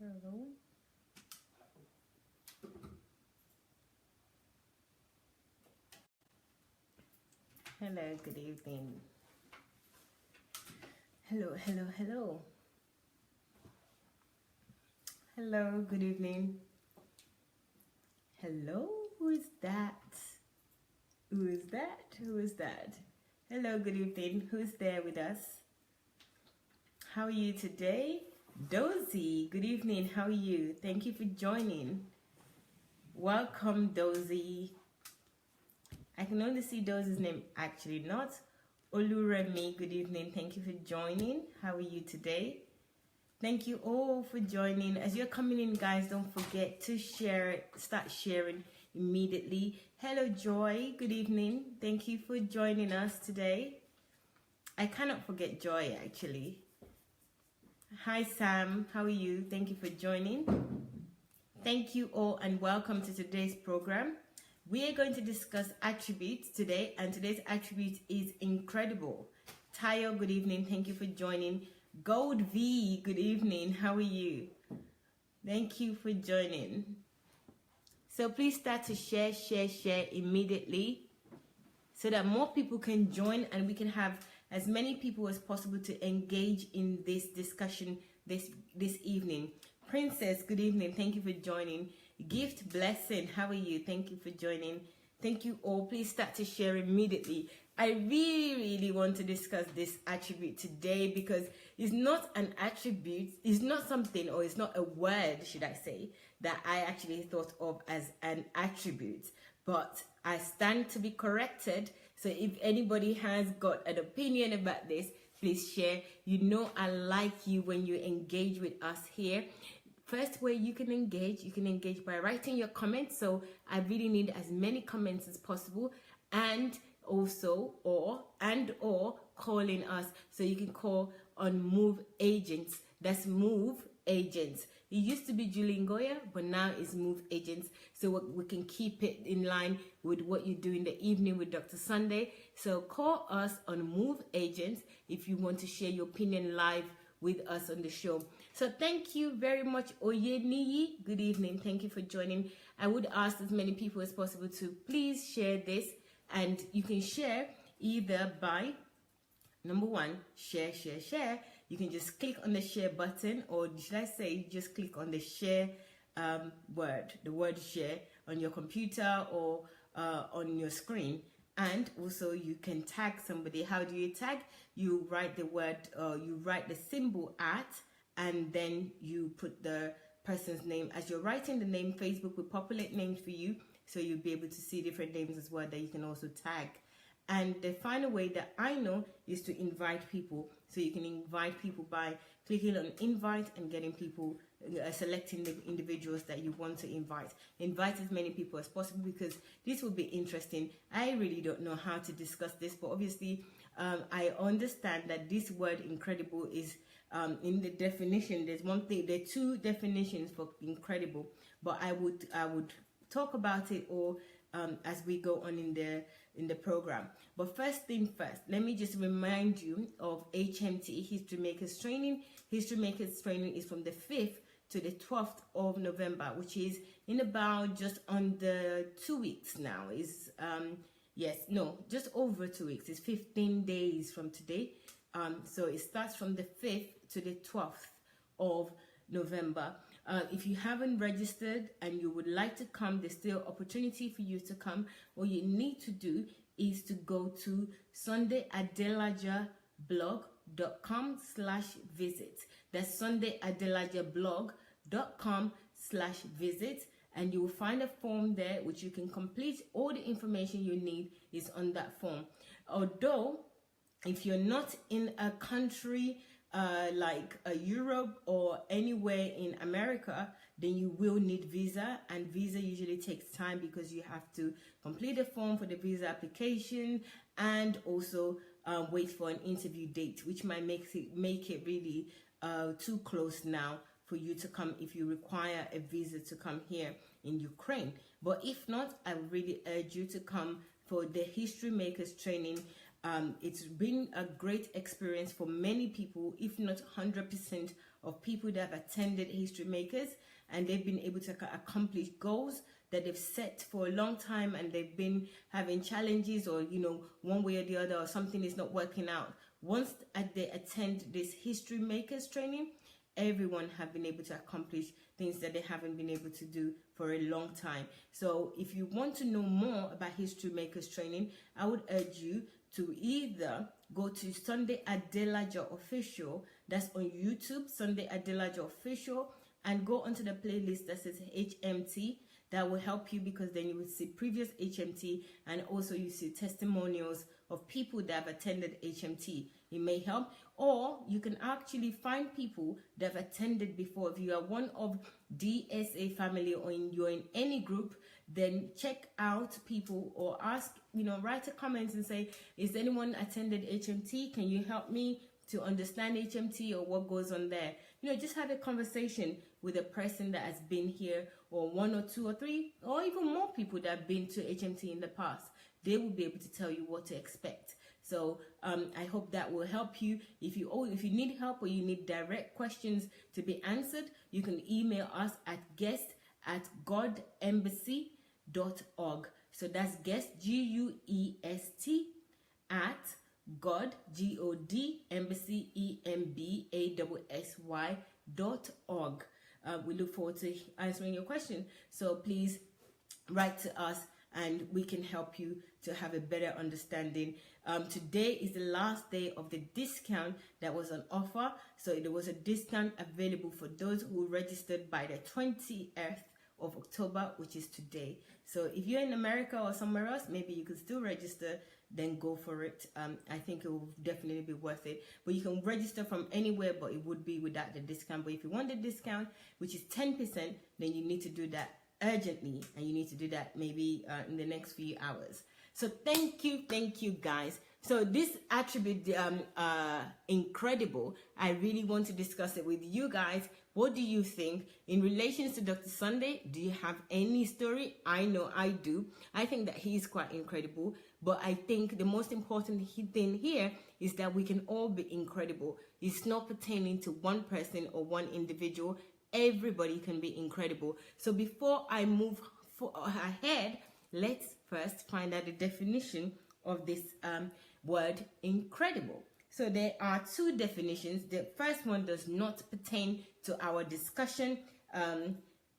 Hello. Hello, good evening. Hello, hello, hello. Hello, good evening. Hello, who is that? Who is that? Who is that? Hello, good evening. Who's there with us? How are you today? Dozy, good evening. How are you? Thank you for joining. Welcome, Dozy. I can only see Dozy's name, actually not. Oluremi, good evening. Thank you for joining. How are you today? Thank you all for joining. As you're coming in, guys, don't forget to share it. Start sharing immediately. Hello, Joy. Good evening. Thank you for joining us today. I cannot forget Joy, actually. Hi, Sam. How are you? Thank you for joining. Thank you all and welcome to today's program. We are going to discuss attributes today, and today's attribute is incredible. Tayo, good evening. Thank you for joining. Gold V, good evening. How are you? Thank you for joining. So please start to share immediately so that more people can join and we can have as many people as possible to engage in this discussion this evening. Princess, good evening. Thank you for joining. Gift Blessing, how are you? Thank you for joining. Thank you all. Please start to share immediately. I really want to discuss this attribute today because it's not an attribute, it's not something, or it's not a word, should I say, that I actually thought of as an attribute. But I stand to be corrected. So if anybody has got an opinion about this, please share. You know I like you when you engage with us here. First way you can engage by writing your comments. So I really need as many comments as possible, and also or calling us. So you can call on Move Agents. That's Move Agents. It used to be Julie Ngoya, but now it's Move Agents. So we can keep it in line with what you do in the evening with Dr. Sunday. So call us on Move Agents if you want to share your opinion live with us on the show. So thank you very much, Oyeniyi. Good evening. Thank you for joining. I would ask as many people as possible to please share this, and you can share either by number one, share. You can just click on the share button, or should I say just click on the share word, the word share on your computer or on your screen. And also you can tag somebody. How do you tag? You write the word, you write the symbol at, and then you put the person's name. As you're writing the name, Facebook will populate names for you, so you'll be able to see different names as well that you can also tag. And the final way that I know is to invite people. So you can invite people by clicking on invite and getting people, selecting the individuals that you want to invite. Invite as many people as possible because this will be interesting. I really don't know how to discuss this, but obviously I understand that this word incredible is in the definition. There's one thing, there are two definitions for incredible, but I would talk about it all as we go on in the program. But first thing first, let me just remind you of HMT, History Makers Training. History Makers Training is from the 5th to the 12th of November, which is in about just under 2 weeks now. Is just over 2 weeks. It's 15 days from today. So it starts from the 5th to the 12th of November. If you haven't registered and you would like to come, there's still opportunity for you to come. All you need to do is to go to sundayadelajablog.com/visit. That's sundayadelajablog.com/visit, and you will find a form there which you can complete. All the information you need is on that form. Although, if you're not in a country like Europe or anywhere in America, then you will need visa, and visa usually takes time because you have to complete a form for the visa application and also wait for an interview date, which might make it really too close now for you to come if you require a visa to come here in Ukraine. But if not, I would really urge you to come for the History Makers Training. It's been a great experience for many people, if not 100% of people that have attended History Makers, and they've been able to accomplish goals that they've set for a long time, and they've been having challenges, or one way or the other, or something is not working out. Once they attend this History Makers training, everyone have been able to accomplish things that they haven't been able to do for a long time. So if you want to know more about History Makers training, I would urge you to either go to Sunday Adelaja Official, that's on YouTube, Sunday Adelaja Official, and go onto the playlist that says HMT. That will help you, because then you will see previous HMT, and also you see testimonials of people that have attended HMT. It may help. Or you can actually find people that have attended before. If you are one of DSA family, or you're in any group, then check out people, or ask, write a comment and say, is anyone attended HMT? Can you help me to understand HMT, or what goes on there? Just have a conversation with a person that has been here, or one or two or three, or even more people that have been to HMT in the past. They will be able to tell you what to expect. So I hope that will help you. If you need help, or you need direct questions to be answered, you can email us at guest@godembassy.org. So that's guest, GUEST, at God, GOD, Embassy, EMBASSY.org. We look forward to answering your question. So please write to us, and we can help you to have a better understanding. Today is the last day of the discount that was on offer. So there was a discount available for those who registered by the 20th of October, which is today. So if you're in America or somewhere else, maybe you could still register, then go for it. I think it will definitely be worth it. But you can register from anywhere, but it would be without the discount. But if you want the discount, which is 10%, then you need to do that urgently, and you need to do that maybe in the next few hours. So thank you guys. So this attribute, incredible, I really want to discuss it with you guys. What do you think in relation to Dr. Sunday? Do you have any story? I know I do. I think that he is quite incredible, but I think the most important thing here is that we can all be incredible. It's not pertaining to one person or one individual. Everybody can be incredible. So before I move ahead, let's first find out the definition of this word incredible. So there are two definitions. The first one does not pertain to our discussion.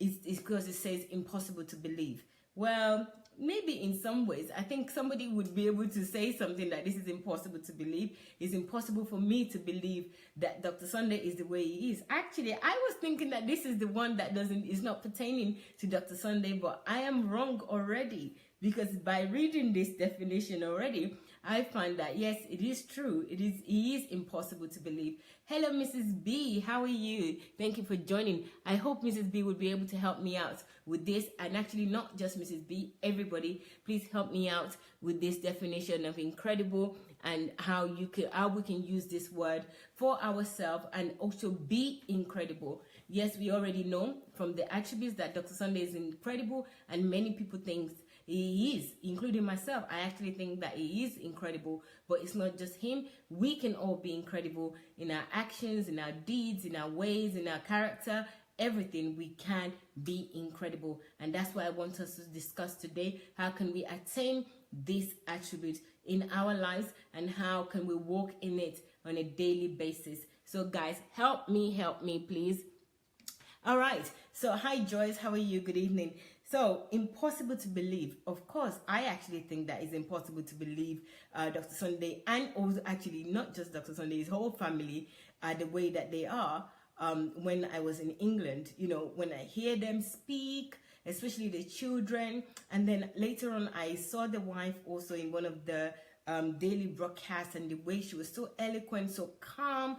It's because it says impossible to believe. Well, maybe in some ways, I think somebody would be able to say something like this is impossible to believe. It's impossible for me to believe that Dr. Sunday is the way he is. Actually, I was thinking that this is the one that is not pertaining to Dr. Sunday, but I am wrong already, because by reading this definition already, I find that yes, it is true. He is impossible to believe. Hello, Mrs. B. How are you? Thank you for joining. I hope Mrs. B would be able to help me out with this, and actually not just Mrs. B, everybody, please help me out with this definition of incredible, and how we can use this word for ourselves and also be incredible. Yes, we already know from the attributes that Dr. Sunday is incredible, and many people think he is, including myself. I actually think that he is incredible, but it's not just him. We can all be incredible in our actions, in our deeds, in our ways, in our character, everything. We can be incredible, and that's what I want us to discuss today. How can we attain this attribute in our lives, and how can we walk in it on a daily basis? So guys, help me please. All right, so hi Joyce, how are you? Good evening. So, impossible to believe. Of course, I actually think that it's impossible to believe Dr. Sunday, and also actually not just Dr. Sunday, his whole family, the way that they are. When I was in England, when I hear them speak, especially the children, and then later on I saw the wife also in one of the daily broadcasts, and the way she was so eloquent, so calm,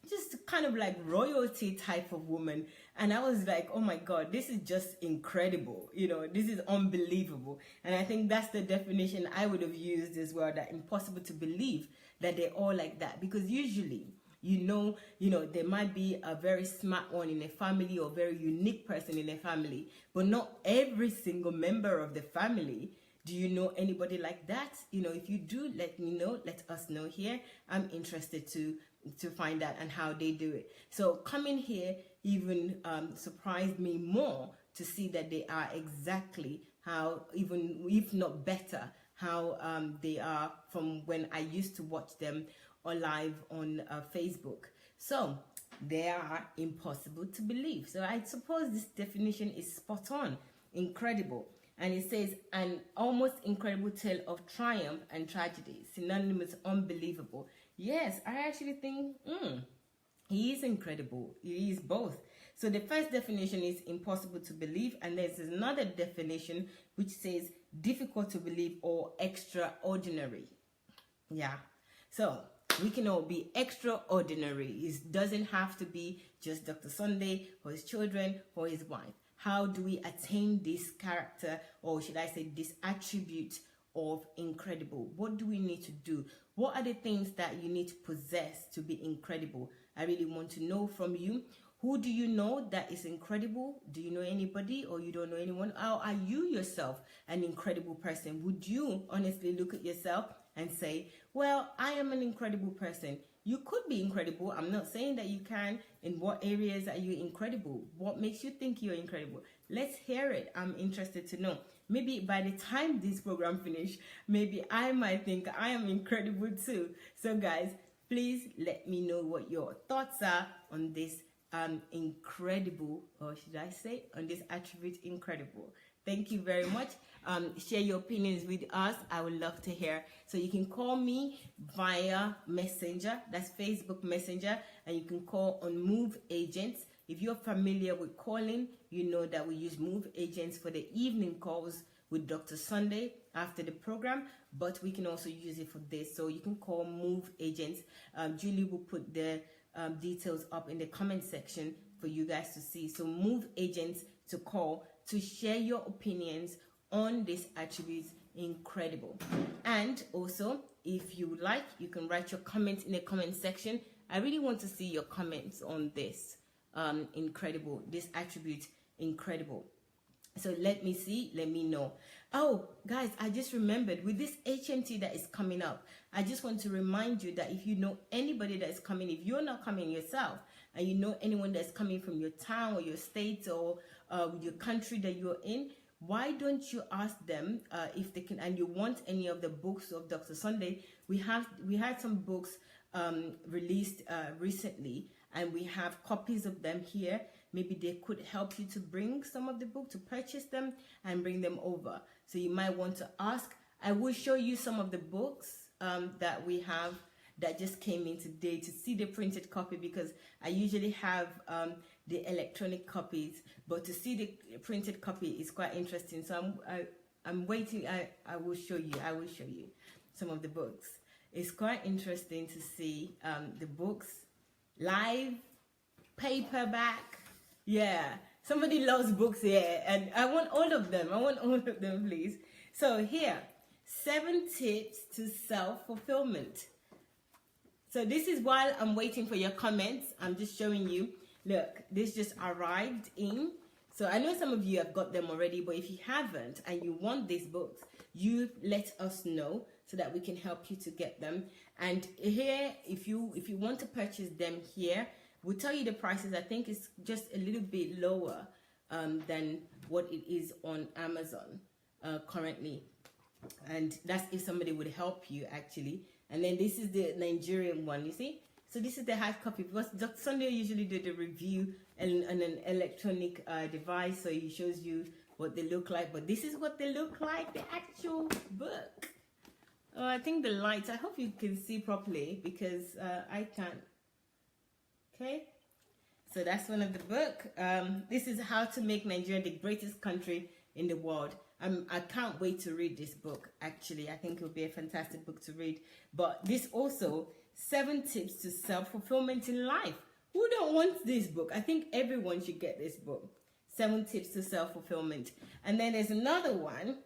just kind of like royalty type of woman. And I was like, oh my God, this is just incredible. This is unbelievable. And I think that's the definition I would have used as well, that impossible to believe that they're all like that. Because usually, there might be a very smart one in a family, or very unique person in a family, but not every single member of the family Do you know anybody like that? You know, if you do, let me know. Let us know here. I'm interested to find out and how they do it. So coming here even surprised me more to see that they are exactly how, even if not better, how they are from when I used to watch them or live on Facebook. So they are impossible to believe. So I suppose this definition is spot on. Incredible. And it says an almost incredible tale of triumph and tragedy, synonymous unbelievable. Yes, I actually think he is incredible. He is both. So the first definition is impossible to believe, and there's another definition which says difficult to believe or extraordinary. Yeah. So we can all be extraordinary. It doesn't have to be just Dr. Sunday or his children or his wife. How do we attain this character, or should I say this attribute of incredible? What do we need to do? What are the things that you need to possess to be incredible? I really want to know from you. Who do you know that is incredible? Do you know anybody, or you don't know anyone? How are you yourself an incredible person? Would you honestly look at yourself and say, well, I am an incredible person? You could be incredible. I'm not saying that you can. In what areas are you incredible? What makes you think you're incredible? Let's hear it. I'm interested to know. Maybe by the time this program finish, maybe I might think I am incredible too. So guys, please let me know what your thoughts are on this incredible, or should I say on this attribute incredible. Thank you very much. Share your opinions with us. I would love to hear. So you can call me via Messenger. That's Facebook Messenger. And you can call on Move Agents. If you're familiar with calling, you know that we use Move Agents for the evening calls with Dr. Sunday after the program. But we can also use it for this. So you can call Move Agents. Julie will put the details up in the comment section for you guys to see. So Move Agents to call to share your opinions on this attribute incredible. And also, if you like, you can write your comments in the comment section. I really want to see your comments on this incredible, this attribute incredible. So let me see, let me know. Oh, guys, I just remembered with this HMT that is coming up, I just want to remind you that if you know anybody that is coming, if you're not coming yourself, and you know anyone that's coming from your town or your state or your country that you're in, why don't you ask them if they can, and you want any of the books of Dr. Sunday? We had some books released recently, and we have copies of them here. Maybe they could help you to bring some of the book, to purchase them and bring them over. So you might want to ask. I will show you some of the books that we have that just came in today to see the printed copy, because I usually have the electronic copies, but to see the printed copy is quite interesting. So I'm waiting. I will show you. I will show you some of the books. It's quite interesting to see the books live, paperback. Yeah, somebody loves books here, and I want all of them. I want all of them, please. So here, 7 tips to self-fulfillment. So this is while I'm waiting for your comments. I'm just showing you. Look, this just arrived in. So I know some of you have got them already, but if you haven't and you want these books, you let us know so that we can help you to get them. And here, if you want to purchase them here, we'll tell you the prices. I think it's just a little bit lower than what it is on Amazon currently. And that's if somebody would help you actually. And then this is the Nigerian one, you see? So this is the hard copy, because Dr. Sunday usually do the review on an electronic device, so he shows you what they look like. But this is what they look like, the actual book. Oh, I think the lights, I hope you can see properly, because I can't. Okay, so that's one of the book. This is How to Make Nigeria the Greatest Country in the World. I can't wait to read this book, actually. I think it'll be a fantastic book to read. But this also, 7 tips to self-fulfillment in life. Who don't want this book? I think everyone should get this book. 7 tips to self-fulfillment. And then there's another one.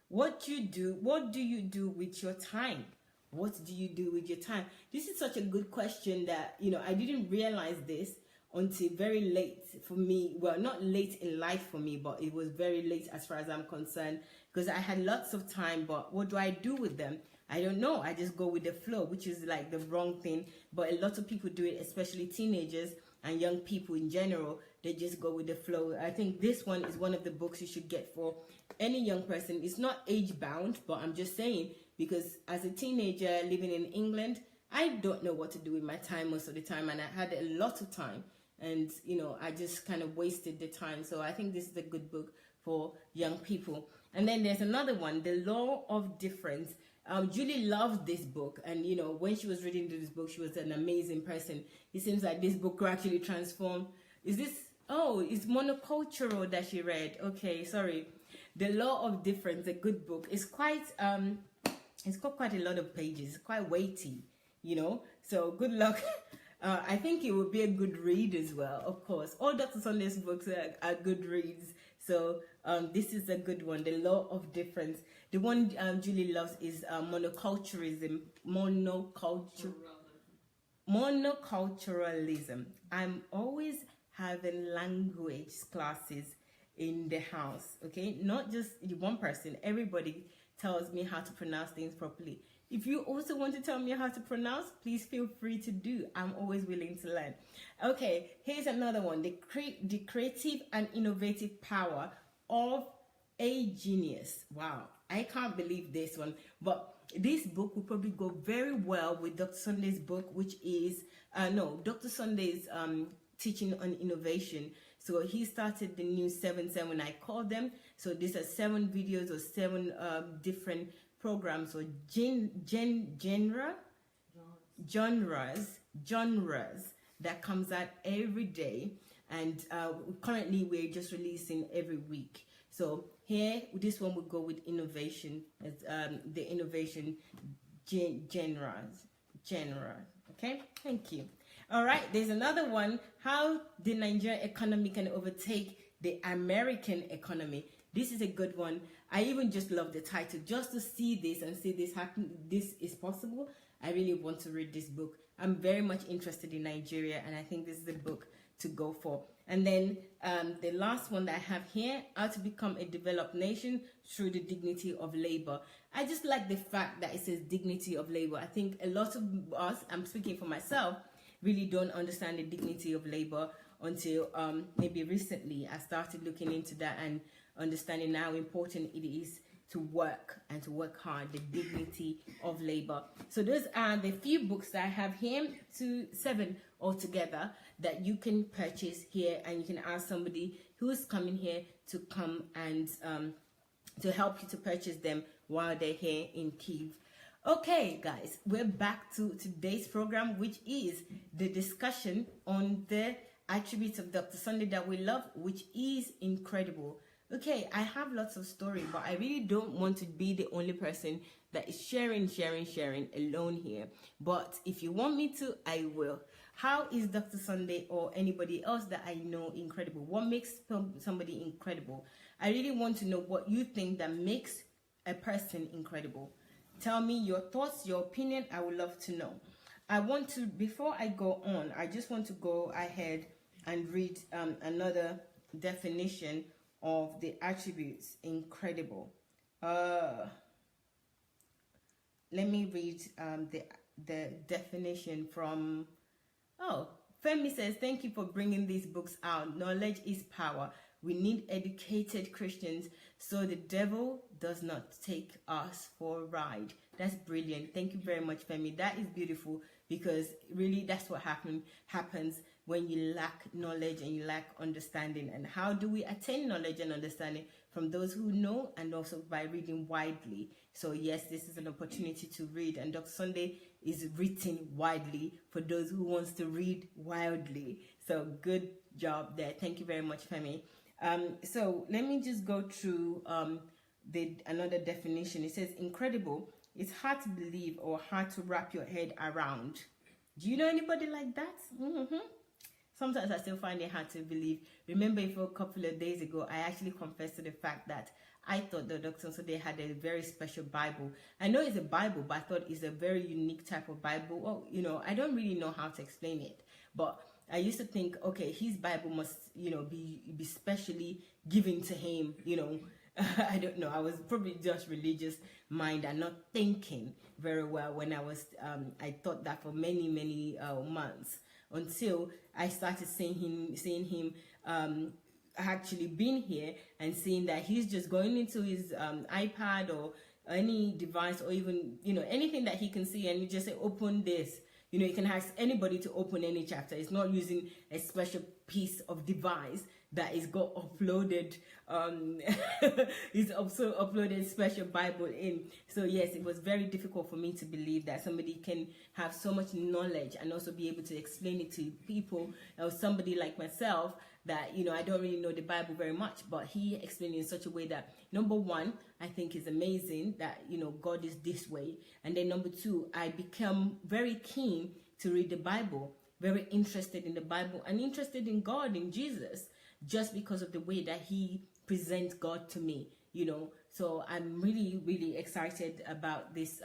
What do you do with your time? What do you do with your time? This is such a good question that, I didn't realize this until very late for me. Well, not late in life for me, but it was very late as far as I'm concerned, because I had lots of time, but what do I do with them? I don't know. I just go with the flow, which is like the wrong thing. But a lot of people do it, especially teenagers and young people in general. They just go with the flow. I think this one is one of the books you should get for any young person. It's not age bound, but I'm just saying, because as a teenager living in England, I don't know what to do with my time most of the time, and I had a lot of time, and I just kind of wasted the time. So I think this is a good book for young people. And then there's another one, The Law of Difference. Julie loved this book, and when she was reading this book, she was an amazing person. It seems like this book could actually transform. It's monocultural that she read. Okay, sorry. The Law of Difference, a good book. It's it's got quite a lot of pages. It's quite weighty, So good luck. I think it would be a good read as well, of course. All Dr. Sunday's books are good reads. So this is a good one, The Law of Difference. The one Julie loves is monoculturalism. Monoculturalism. I'm always having language classes in the house, okay? Not just one person. Everybody tells me how to pronounce things properly. If you also want to tell me how to pronounce, please feel free to do. I'm always willing to learn. Okay, here's another one. The creative and innovative power of a genius. Wow, I can't believe this one. But this book will probably go very well with Dr. Sunday's book, which is, Dr. Sunday's teaching on innovation. So he started the new 7 I call them. So these are 7 videos or 7 different programs or genres that comes out every day, and currently we're just releasing every week. So here, this one would go with innovation, as the innovation genres. Okay, thank you. All right, there's another one, How the Nigerian Economy Can Overtake the American Economy. This is a good one. I even just love the title. Just to see this and see this happen, this is possible. I really want to read this book. I'm very much interested in Nigeria, and I think this is the book to go for. And then the last one that I have here, How to Become a Developed Nation Through the Dignity of Labor. I just like the fact that it says dignity of labor. I think a lot of us, I'm speaking for myself, really don't understand the dignity of labor until maybe recently I started looking into that and understanding how important it is to work and to work hard, the dignity of labor. So those are the few books that I have here, 7 altogether, that you can purchase here, and you can ask somebody who's coming here to come and to help you to purchase them while they're here in Kyiv. Okay, guys, we're back to today's program, which is the discussion on the attributes of Dr. Sunday that we love, which is incredible. Okay, I have lots of story, but I really don't want to be the only person that is sharing alone here. But if you want me to, I will. How is Dr. Sunday or anybody else that I know incredible? What makes somebody incredible? I really want to know what you think that makes a person incredible. Tell me your thoughts, your opinion. I would love to know. I want to, before I go on, I just want to go ahead and read another definition of the attributes incredible. Let me read the definition from, Femi says, thank you for bringing these books out. Knowledge is power. We need educated Christians so the devil does not take us for a ride. That's brilliant. Thank you very much, Femi. That is beautiful, because really that's what happens when you lack knowledge and you lack understanding. And how do we attain knowledge and understanding? From those who know, and also by reading widely. So yes, this is an opportunity to read, and Dr. Sunday is written widely for those who wants to read wildly. So good job there. Thank you very much, Femi. So let me just go through another definition. It says incredible. It's hard to believe or hard to wrap your head around. Do you know anybody like that? Sometimes I still find it hard to believe. Remember, for a couple of days ago, I actually confessed to the fact that I thought the Dr. Sunday had a very special Bible. I know it's a Bible, but I thought it's a very unique type of Bible. Well, I don't really know how to explain it. But I used to think, okay, his Bible must, be specially given to him, I don't know. I was probably just religious mind and not thinking very well when I thought that for many months until I started seeing him actually being here and seeing that he's just going into his iPad or any device or even anything that he can see, and you just say open this. You can ask anybody to open any chapter. It's not using a special piece of device that is got uploaded. It's also uploaded special Bible in. So yes, it was very difficult for me to believe that somebody can have so much knowledge and also be able to explain it to people, or somebody like myself that I don't really know the Bible very much, but he explained it in such a way that, number one, I think is amazing that God is this way, and then number two, I become very keen to read the Bible, very interested in the Bible and interested in God, in Jesus, just because of the way that he presents God to me. So I'm really excited about this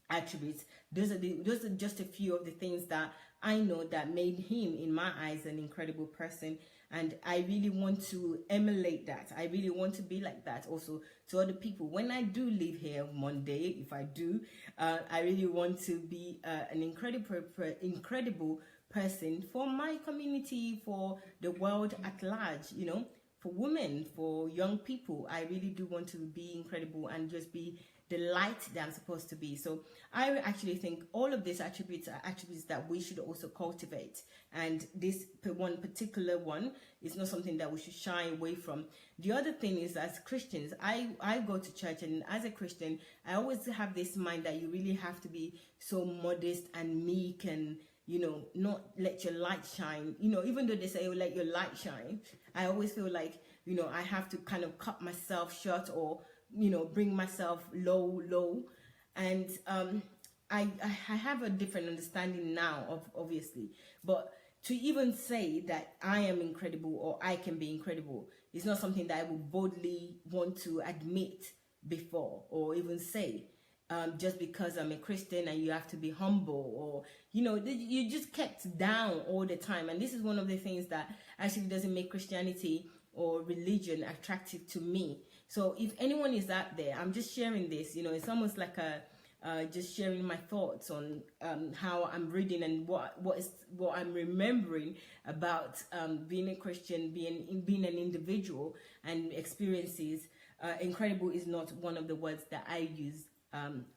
attributes. Those are just a few of the things that I know that made him, in my eyes, an incredible person, and I really want to emulate that. I really want to be like that also to other people. When I do leave here one day, if I do, I really want to be an incredible person for my community, for the world at large, for women, for young people. I really do want to be incredible and just be the light that I'm supposed to be. So I actually think all of these attributes are attributes that we should also cultivate. And this one particular one is not something that we should shy away from. The other thing is, as Christians, I go to church, and as a Christian, I always have this mind that you really have to be so modest and meek and, not let your light shine. Even though they say, let your light shine, I always feel like, I have to kind of cut myself short or bring myself low, and I have a different understanding now of, obviously, but to even say that I am incredible or I can be incredible is not something that I would boldly want to admit before or even say, just because I'm a Christian and you have to be humble, or you just kept down all the time. And this is one of the things that actually doesn't make Christianity or religion attractive to me. So if anyone is out there, I'm just sharing this, it's almost like just sharing my thoughts on how I'm reading and what I'm remembering about being a Christian, being an individual and experiences. Incredible is not one of the words that I use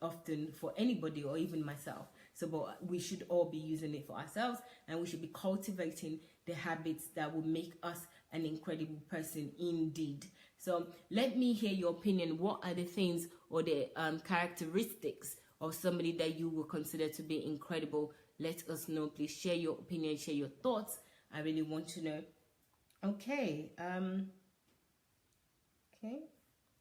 often for anybody or even myself. So, but we should all be using it for ourselves, and we should be cultivating the habits that will make us an incredible person indeed. So let me hear your opinion. What are the things or the characteristics of somebody that you would consider to be incredible? Let us know. Please share your opinion, share your thoughts. I really want to know. Okay. Okay.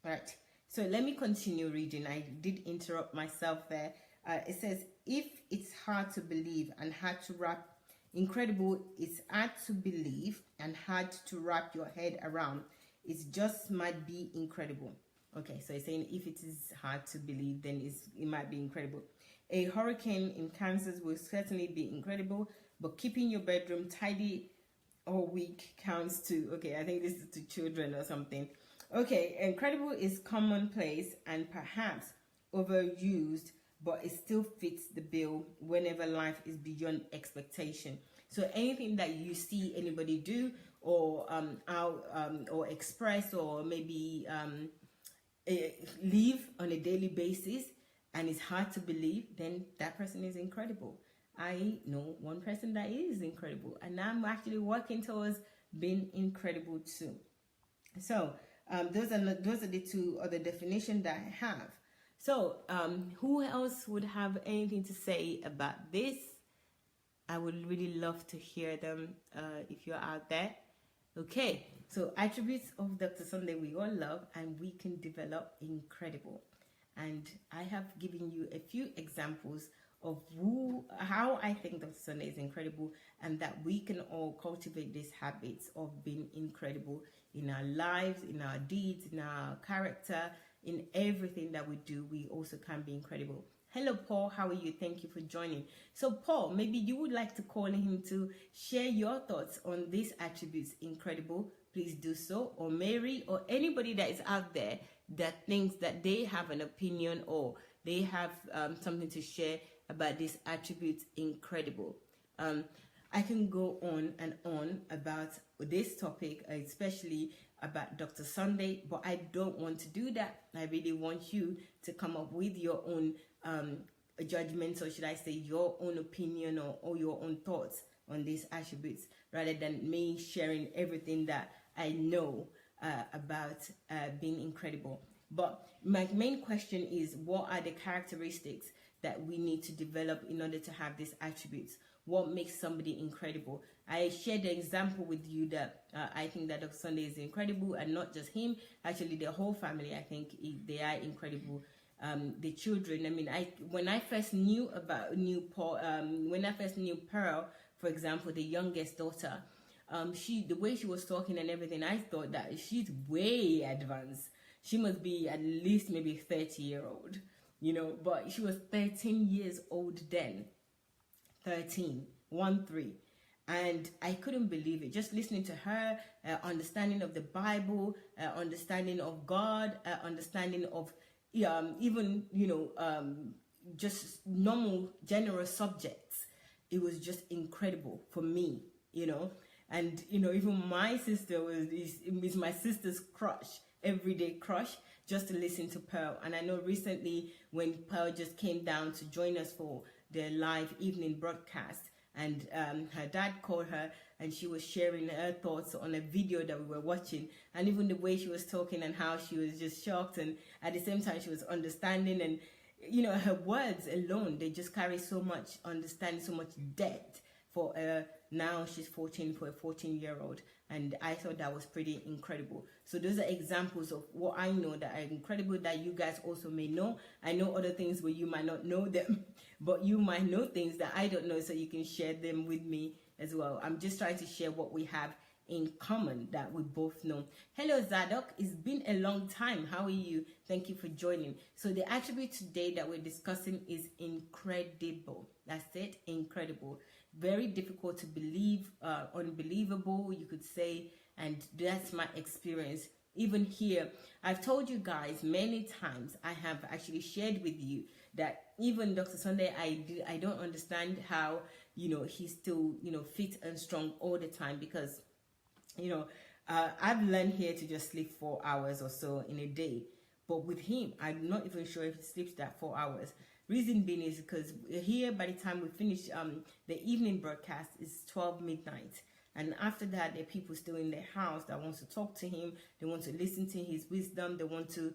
All right. So let me continue reading. I did interrupt myself there. It says, if it's hard to believe and hard to wrap, incredible is hard to believe and hard to wrap your head around, it just might be incredible. Okay, so it's saying if it is hard to believe, then it might be incredible. A hurricane in Kansas will certainly be incredible, but keeping your bedroom tidy all week counts too. Okay, I think this is to children or something. Okay, incredible is commonplace and perhaps overused, but it still fits the bill whenever life is beyond expectation. So anything that you see anybody do or or express or maybe live on a daily basis and it's hard to believe, then that person is incredible. I know one person that is incredible, and I'm actually working towards being incredible too. So those are the two other definitions that I have. So who else would have anything to say about this? I would really love to hear them if you're out there. Okay, so attributes of Dr. Sunday we all love and we can develop incredible. And I have given you a few examples of how I think Dr. Sunday is incredible, and that we can all cultivate these habits of being incredible in our lives, in our deeds, in our character, in everything that we do. We also can be incredible. Hello, Paul. How are you? Thank you for joining. So, Paul, maybe you would like to call him to share your thoughts on these attributes. Incredible. please do so. Or Mary, or anybody that is out there that thinks that they have an opinion or they have something to share about this attribute, incredible. I can go on and on about this topic, especially about Dr. Sunday, but I don't want to do that. I really want you to come up with your own judgments, or should I say your own opinion, or your own thoughts on these attributes, rather than me sharing everything that I know about being incredible. But my main question is, what are the characteristics that we need to develop in order to have these attributes? What makes somebody incredible? I shared the example with you that I think that Dr. Sunday is incredible, and not just him. Actually, the whole family, I think they are incredible. The children. I mean, when I first knew Pearl, for example, the youngest daughter, the way she was talking and everything, I thought that she's way advanced. She must be at least maybe 30-year-old, but she was 13 years old then. 13, 1-3. And I couldn't believe it. Just listening to her, understanding of the Bible, understanding of God, understanding of even, just normal general subjects. It was just incredible for me, And, even my sister is my sister's crush, everyday crush, just to listen to Pearl. And I know recently when Pearl just came down to join us for the live evening broadcast, and her dad called her, and she was sharing her thoughts on a video that we were watching, and even the way she was talking and how she was just shocked, and at the same time she was understanding, and her words alone, they just carry so much understanding, so much depth for now she's 14, for a 14-year-old, and I thought that was pretty incredible. So those are examples of what I know that are incredible, that you guys also may know. I know other things where you might not know them, but you might know things that I don't know, so you can share them with me as well. I'm just trying to share what we have in common that we both know. Hello Zadok, it's been a long time. How are you? Thank you for joining. So the attribute today that we're discussing is incredible. That's it, incredible. Very difficult to believe, unbelievable, you could say, and that's my experience. Even here, I've told you guys many times, I have actually shared with you that even Dr. Sunday, I don't understand how, he's still, fit and strong all the time, because, I've learned here to just sleep 4 hours or so in a day. But with him, I'm not even sure if he sleeps that 4 hours. Reason being is because here, by the time we finish the evening broadcast, it's 12 midnight. And after that, there are people still in their house that want to talk to him. They want to listen to his wisdom. They want to,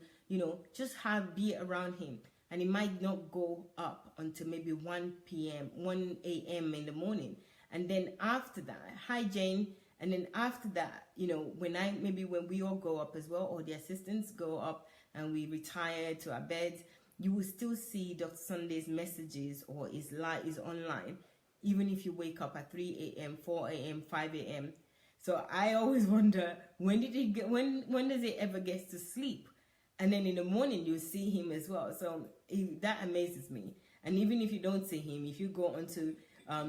just be around him. And it might not go up until maybe 1 a.m. in the morning. And then after that, hi Jane. And then after that, when we all go up as well, or the assistants go up and we retire to our beds, you will still see Dr. Sunday's messages or is online, even if you wake up at 3 a.m., 4 a.m., 5 a.m. So I always wonder, when does he ever get to sleep? And then in the morning, you see him as well. So that amazes me. And even if you don't see him, if you go onto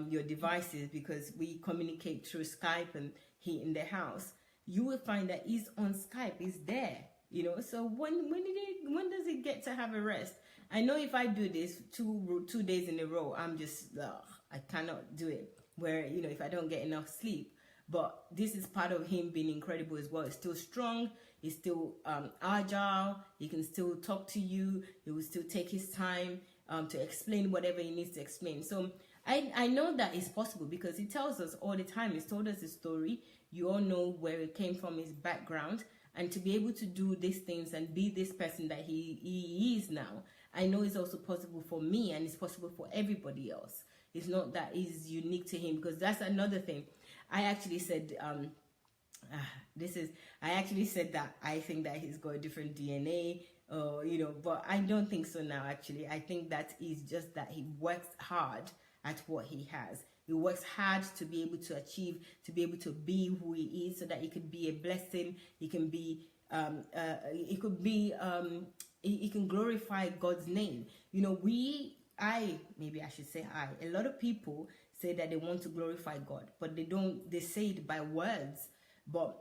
your devices, because we communicate through Skype and he in the house, you will find that he's on Skype, he's there. So when does he get to have a rest? I know if I do this 2 days in a row, I'm just, I cannot do it. Where, if I don't get enough sleep. But this is part of him being incredible as well. He's still strong. He's still agile. He can still talk to you. He will still take his time to explain whatever he needs to explain. So I know that it's possible, because he tells us all the time. He's told us his story. You all know where it came from, his background. And to be able to do these things and be this person that he is now, I know it's also possible for me, and it's possible for everybody else. It's not that it's unique to him, because that's another thing. I actually said, that I think that he's got a different DNA, but I don't think so now, actually. I think that is just that he works hard at what he has. He works hard to be able to achieve, to be able to be who he is, so that he could be a blessing. He can be, he can glorify God's name. A lot of people say that they want to glorify God, but they say it by words. But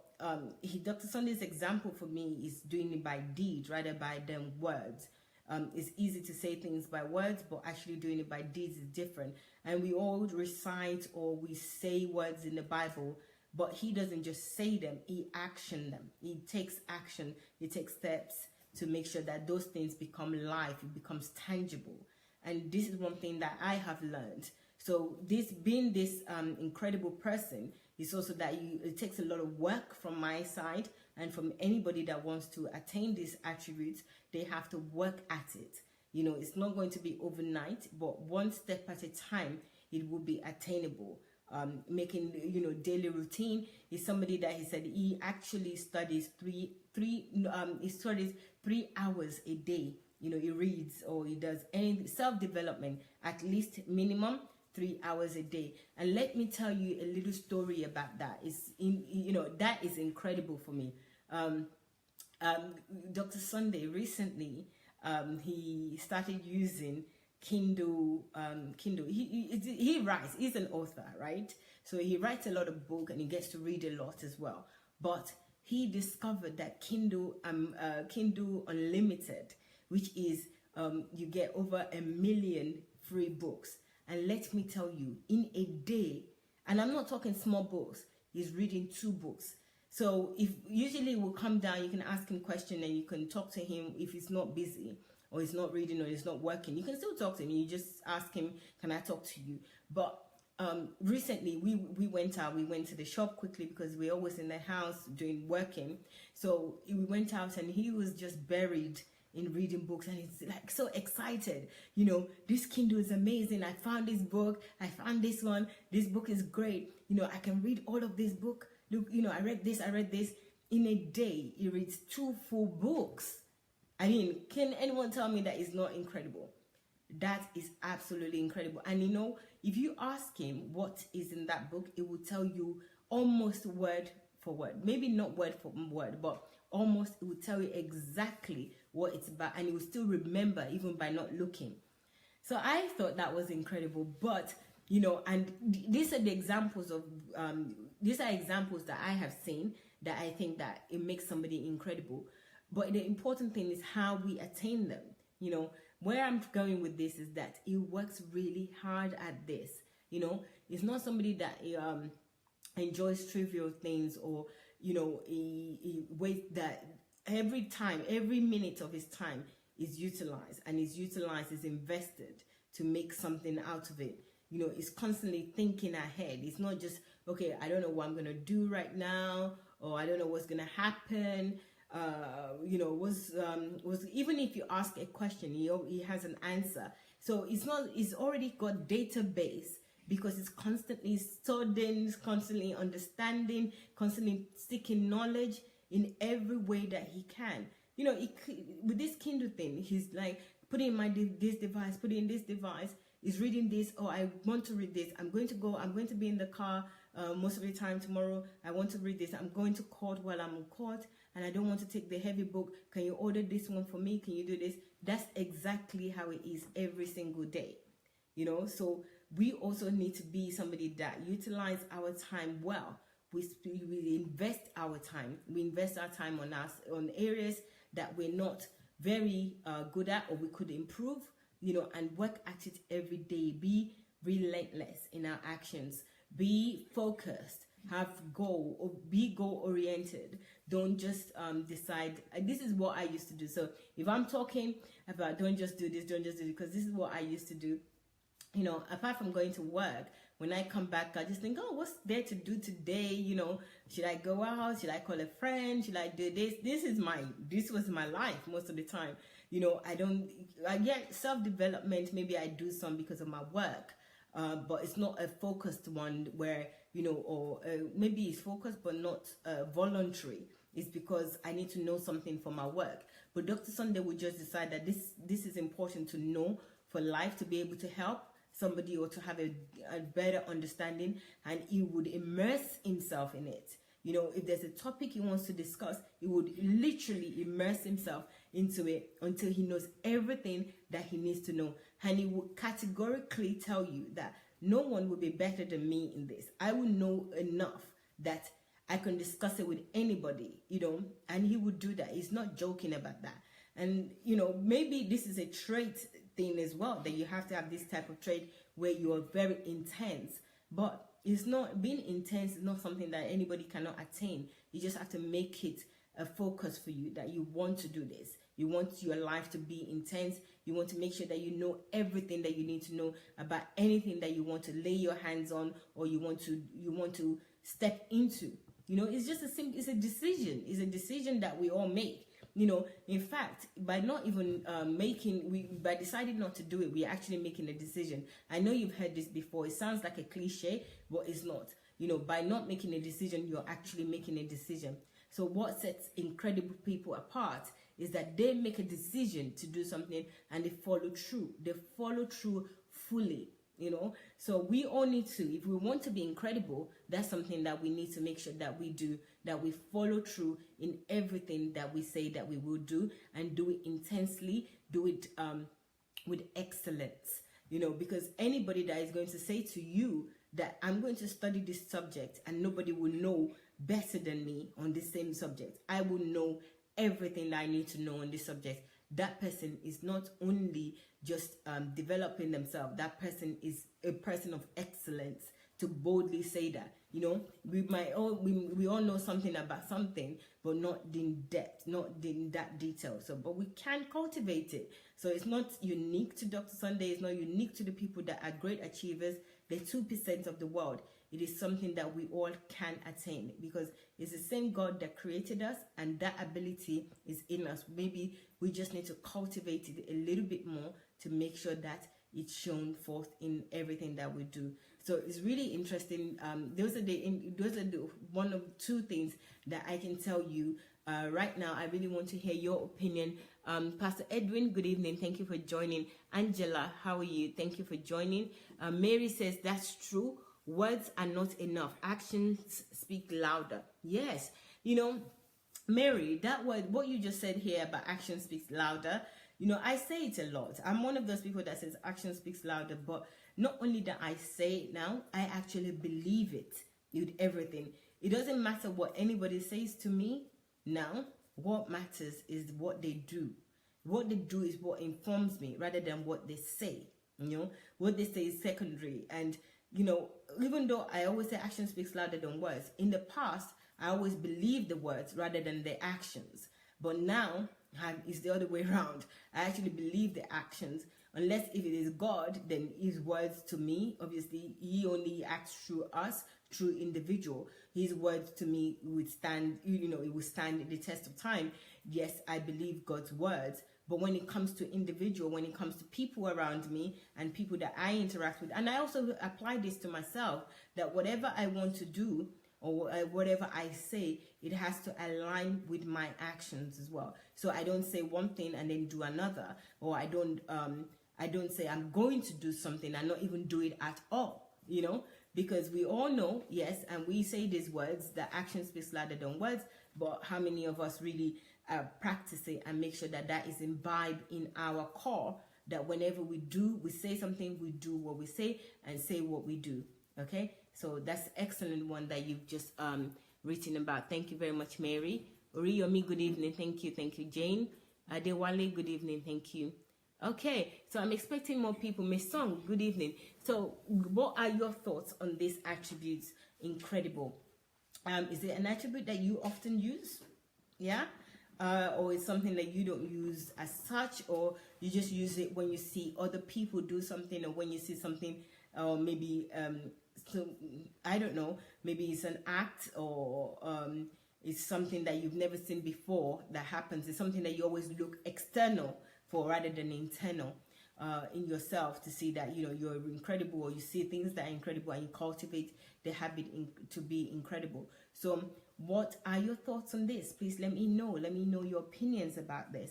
Dr. Sunday's example for me is doing it by deed rather by than words. It's easy to say things by words, but actually doing it by deeds is different. And we all recite or we say words in the Bible, but he doesn't just say them, he action them. He takes action, he takes steps to make sure that those things become life, it becomes tangible. And this is one thing that I have learned. So this being this incredible person is also that it takes a lot of work from my side and from anybody that wants to attain these attributes. They have to work at it. You know, it's not going to be overnight, but one step at a time, it will be attainable. Making, you know, daily routine is somebody that he said he actually studies he studies 3 hours a day. You know, he reads or he does any self-development, at least minimum 3 hours a day. And let me tell you a little story about that. That is incredible for me. Dr. Sunday recently, he started using Kindle. He writes. He's an author, right? So he writes a lot of books and he gets to read a lot as well. But he discovered that Kindle Unlimited, which is you get over 1 million free books. And let me tell you, in a day, and I'm not talking small books, he's reading 2 books. So if usually will come down, you can ask him question and you can talk to him if he's not busy or he's not reading or he's not working. You can still talk to him. You just ask him, can I talk to you? But recently we went out. We went to the shop quickly because we're always in the house doing working. So we went out and he was just buried in reading books and he's like so excited. You know, this Kindle is amazing. I found this book. I found this one. This book is great. You know, I can read all of this book. Look, you know, I read this. In a day, he reads 2 full books. I mean, can anyone tell me that is not incredible? That is absolutely incredible. And you know, if you ask him what is in that book, it will tell you almost word for word. Maybe not word for word, but almost it will tell you exactly what it's about. And you will still remember even by not looking. So I thought that was incredible. But, you know, and these are the examples of, these are examples that I have seen that I think that it makes somebody incredible. But the important thing is how we attain them. You know, where I'm going with this is that he works really hard at this. You know, it's not somebody that enjoys trivial things or, you know, he waits that every time, every minute of his time is utilized and is invested to make something out of it. You know, it's constantly thinking ahead. It's not just, okay, I don't know what I'm going to do right now, or I don't know what's going to happen. You know, was even if you ask a question, he has an answer. So it's already got database because it's constantly studying, constantly understanding, constantly seeking knowledge in every way that he can. You know, with this Kindle thing, he's like putting in this device, is reading this, oh, I want to read this, I'm going to be in the car most of the time tomorrow, I want to read this, I'm going to court while I'm in court, and I don't want to take the heavy book, can you order this one for me, can you do this? That's exactly how it is every single day, you know. So we also need to be somebody that utilize our time well. We invest our time. We invest our time on areas that we're not very good at or we could improve, you know, and work at it every day. Be relentless in our actions. Be focused. Have goal or be goal oriented. Don't just decide. This is what I used to do. So if I'm talking about don't just do this, because this is what I used to do. You know, apart from going to work, when I come back, I just think, oh, what's there to do today? You know, should I go out? Should I call a friend? Should I do this? This was my life most of the time. You know, I get self-development. Maybe I do some because of my work, but it's not a focused one where, you know, or maybe it's focused but not voluntary. It's because I need to know something for my work. But Dr. Sunday would just decide that this is important to know for life, to be able to help somebody or to have a better understanding, and he would immerse himself in it. You know, if there's a topic he wants to discuss, he would literally immerse himself into it until he knows everything that he needs to know. And he would categorically tell you that no one will be better than me in this. I will know enough that I can discuss it with anybody, and he would do that. He's not joking about that. And, maybe this is a trait thing as well, that you have to have this type of trait where you are very intense. But it's not, being intense is not something that anybody cannot attain. You just have to make it a focus for you, that you want to do this. You want your life to be intense. You want to make sure that you know everything that you need to know about anything that you want to lay your hands on, or you want to step into. It's just it's a decision. It's a decision that we all make. In fact, by not even by deciding not to do it, we're actually making a decision. I know you've heard this before. It sounds like a cliche, but it's not. By not making a decision, you're actually making a decision. So what sets incredible people apart is that they make a decision to do something and they follow through. They follow through fully. So we all need to, if we want to be incredible, that's something that we need to make sure that we do, that we follow through in everything that we say that we will do, and do it intensely, do it with excellence, because anybody that is going to say to you that I'm going to study this subject and nobody will know better than me on this same subject, I will know everything that I need to know on this subject, that person is not only just developing themselves, that person is a person of excellence to boldly say that. We all know something about something, but not in depth, not in that detail. But we can cultivate it. So it's not unique to Dr. Sunday. It's not unique to the people that are great achievers, the 2% of the world. It is something that we all can attain, because it's the same God that created us, and that ability is in us. Maybe we just need to cultivate it a little bit more to make sure that it's shown forth in everything that we do. So it's really interesting. Those are the one of two things that I can tell you right now. I really want to hear your opinion. Pastor Edwin, good evening. Thank you for joining. Angela, how are you? Thank you for joining. Mary says, that's true. Words are not enough. Actions speak louder. Yes. Mary, that word, what you just said here about action speaks louder, I say it a lot. I'm one of those people that says action speaks louder, but not only that I say it now, I actually believe it with everything. It doesn't matter what anybody says to me now. What matters is what they do. What they do is what informs me, rather than what they say. What they say is secondary. And, even though I always say action speaks louder than words, in the past, I always believed the words rather than the actions. But now, it's the other way around. I actually believe the actions. Unless if it is God, then his words to me, obviously, he only acts through us, through individual. His words to me would stand, it would stand the test of time. Yes, I believe God's words. But when it comes to individual, when it comes to people around me and people that I interact with, and I also apply this to myself, that whatever I want to do or whatever I say, it has to align with my actions as well. So I don't say one thing and then do another, or I don't say I'm going to do something and not even do it at all, because we all know, yes, and we say these words, that action speaks louder than words, but how many of us really practice it and make sure that that is imbibed in our core, that whenever we say something, we do what we say and say what we do. Okay, so that's an excellent one that you've just written about. Thank you very much, Mary. Oriyomi, good evening. Thank you. Jane Adewale, good evening. Thank you. Okay, so I'm expecting more people. Miss Song, good evening. So what are your thoughts on these attributes? Incredible. Is it an attribute that you often use? Yeah? Or it's something that you don't use as such, or you just use it when you see other people do something, or when you see something, or maybe, so I don't know, maybe it's an act, or it's something that you've never seen before that happens. It's something that you always look external for rather than internal in yourself, to see that you're incredible, or you see things that are incredible and you cultivate the habit to be incredible. So what are your thoughts on this? Please let me know your opinions about this.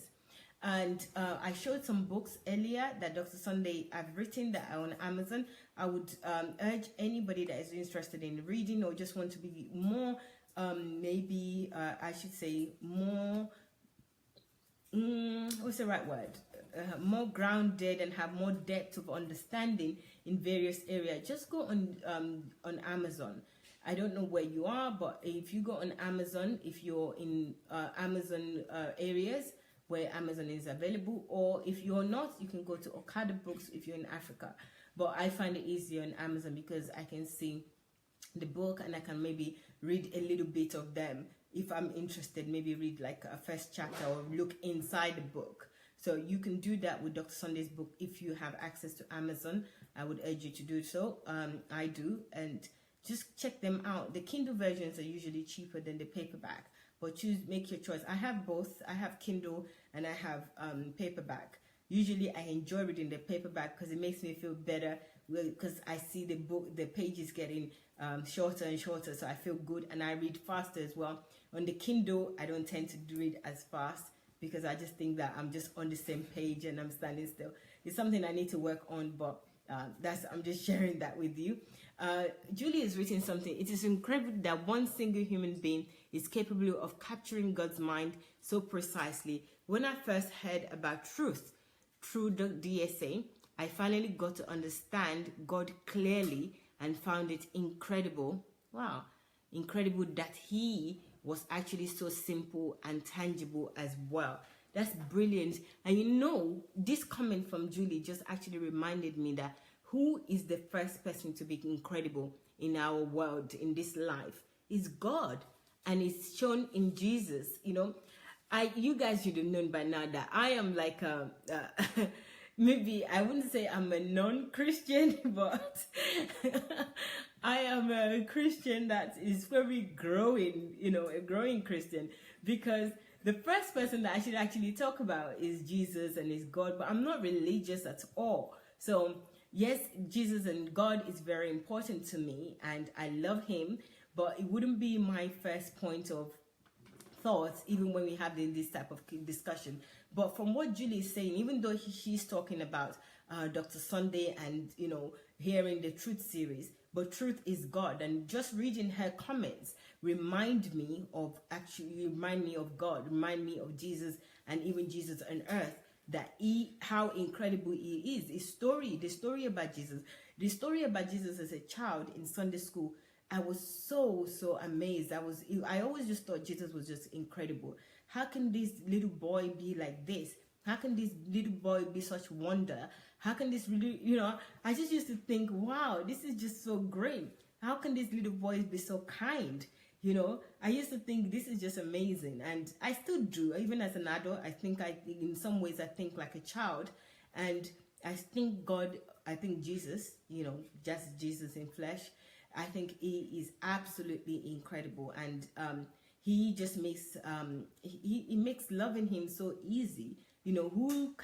And I showed some books earlier that Dr. Sunday have written that are on Amazon. I would urge anybody that is interested in reading, or just want to be more I should say more what's the right word, more grounded and have more depth of understanding in various areas, just go on Amazon I don't know where you are, but if you go on Amazon, if you're in Amazon areas where Amazon is available, or if you're not, you can go to Okada Books if you're in Africa. But I find it easier on Amazon because I can see the book and I can maybe read a little bit of them. If I'm interested, maybe read like a first chapter or look inside the book. So you can do that with Dr. Sunday's book if you have access to Amazon. I would urge you to do so. I do, and just check them out. The Kindle versions are usually cheaper than the paperback, but make your choice. I have both. I have Kindle and I have paperback. Usually I enjoy reading the paperback because it makes me feel better, because I see the pages getting shorter and shorter, so I feel good, and I read faster as well. On the Kindle, I don't tend to read as fast because I just think that I'm just on the same page and I'm standing still. It's something I need to work on, but I'm just sharing that with you. Julie has written something. It is incredible that one single human being is capable of capturing God's mind so precisely. When I first heard about truth through the DSA, I finally got to understand God clearly and found it incredible. Wow, incredible that He was actually so simple and tangible as well. That's brilliant. And you know, this comment from Julie just actually reminded me that who is the first person to be incredible in our world, in this life, is God. And it's shown in Jesus. You know, you guys should have known by now that I am like maybe I wouldn't say I'm a non-Christian, but I am a Christian that is very growing, a growing Christian, because the first person that I should actually talk about is Jesus and is God, but I'm not religious at all. So yes, Jesus and God is very important to me and I love Him, but it wouldn't be my first point of thoughts even when we have this type of discussion. But from what Julie is saying, even though she's talking about Dr. Sunday and hearing the Truth series, but truth is God, and just reading her comments remind me of God, remind me of Jesus, and even Jesus on earth, that how incredible He is. The story about Jesus as a child in Sunday school, I was so amazed. I always just thought Jesus was just incredible. How can this little boy be like this? How can this little boy be such wonder? How can this really, I just used to think, wow, this is just so great. How can these little boys be so kind? I used to think this is just amazing. And I still do. Even as an adult, in some ways, I think like a child. And I think Jesus, just Jesus in flesh, I think He is absolutely incredible. And He just makes, he makes loving Him so easy. Who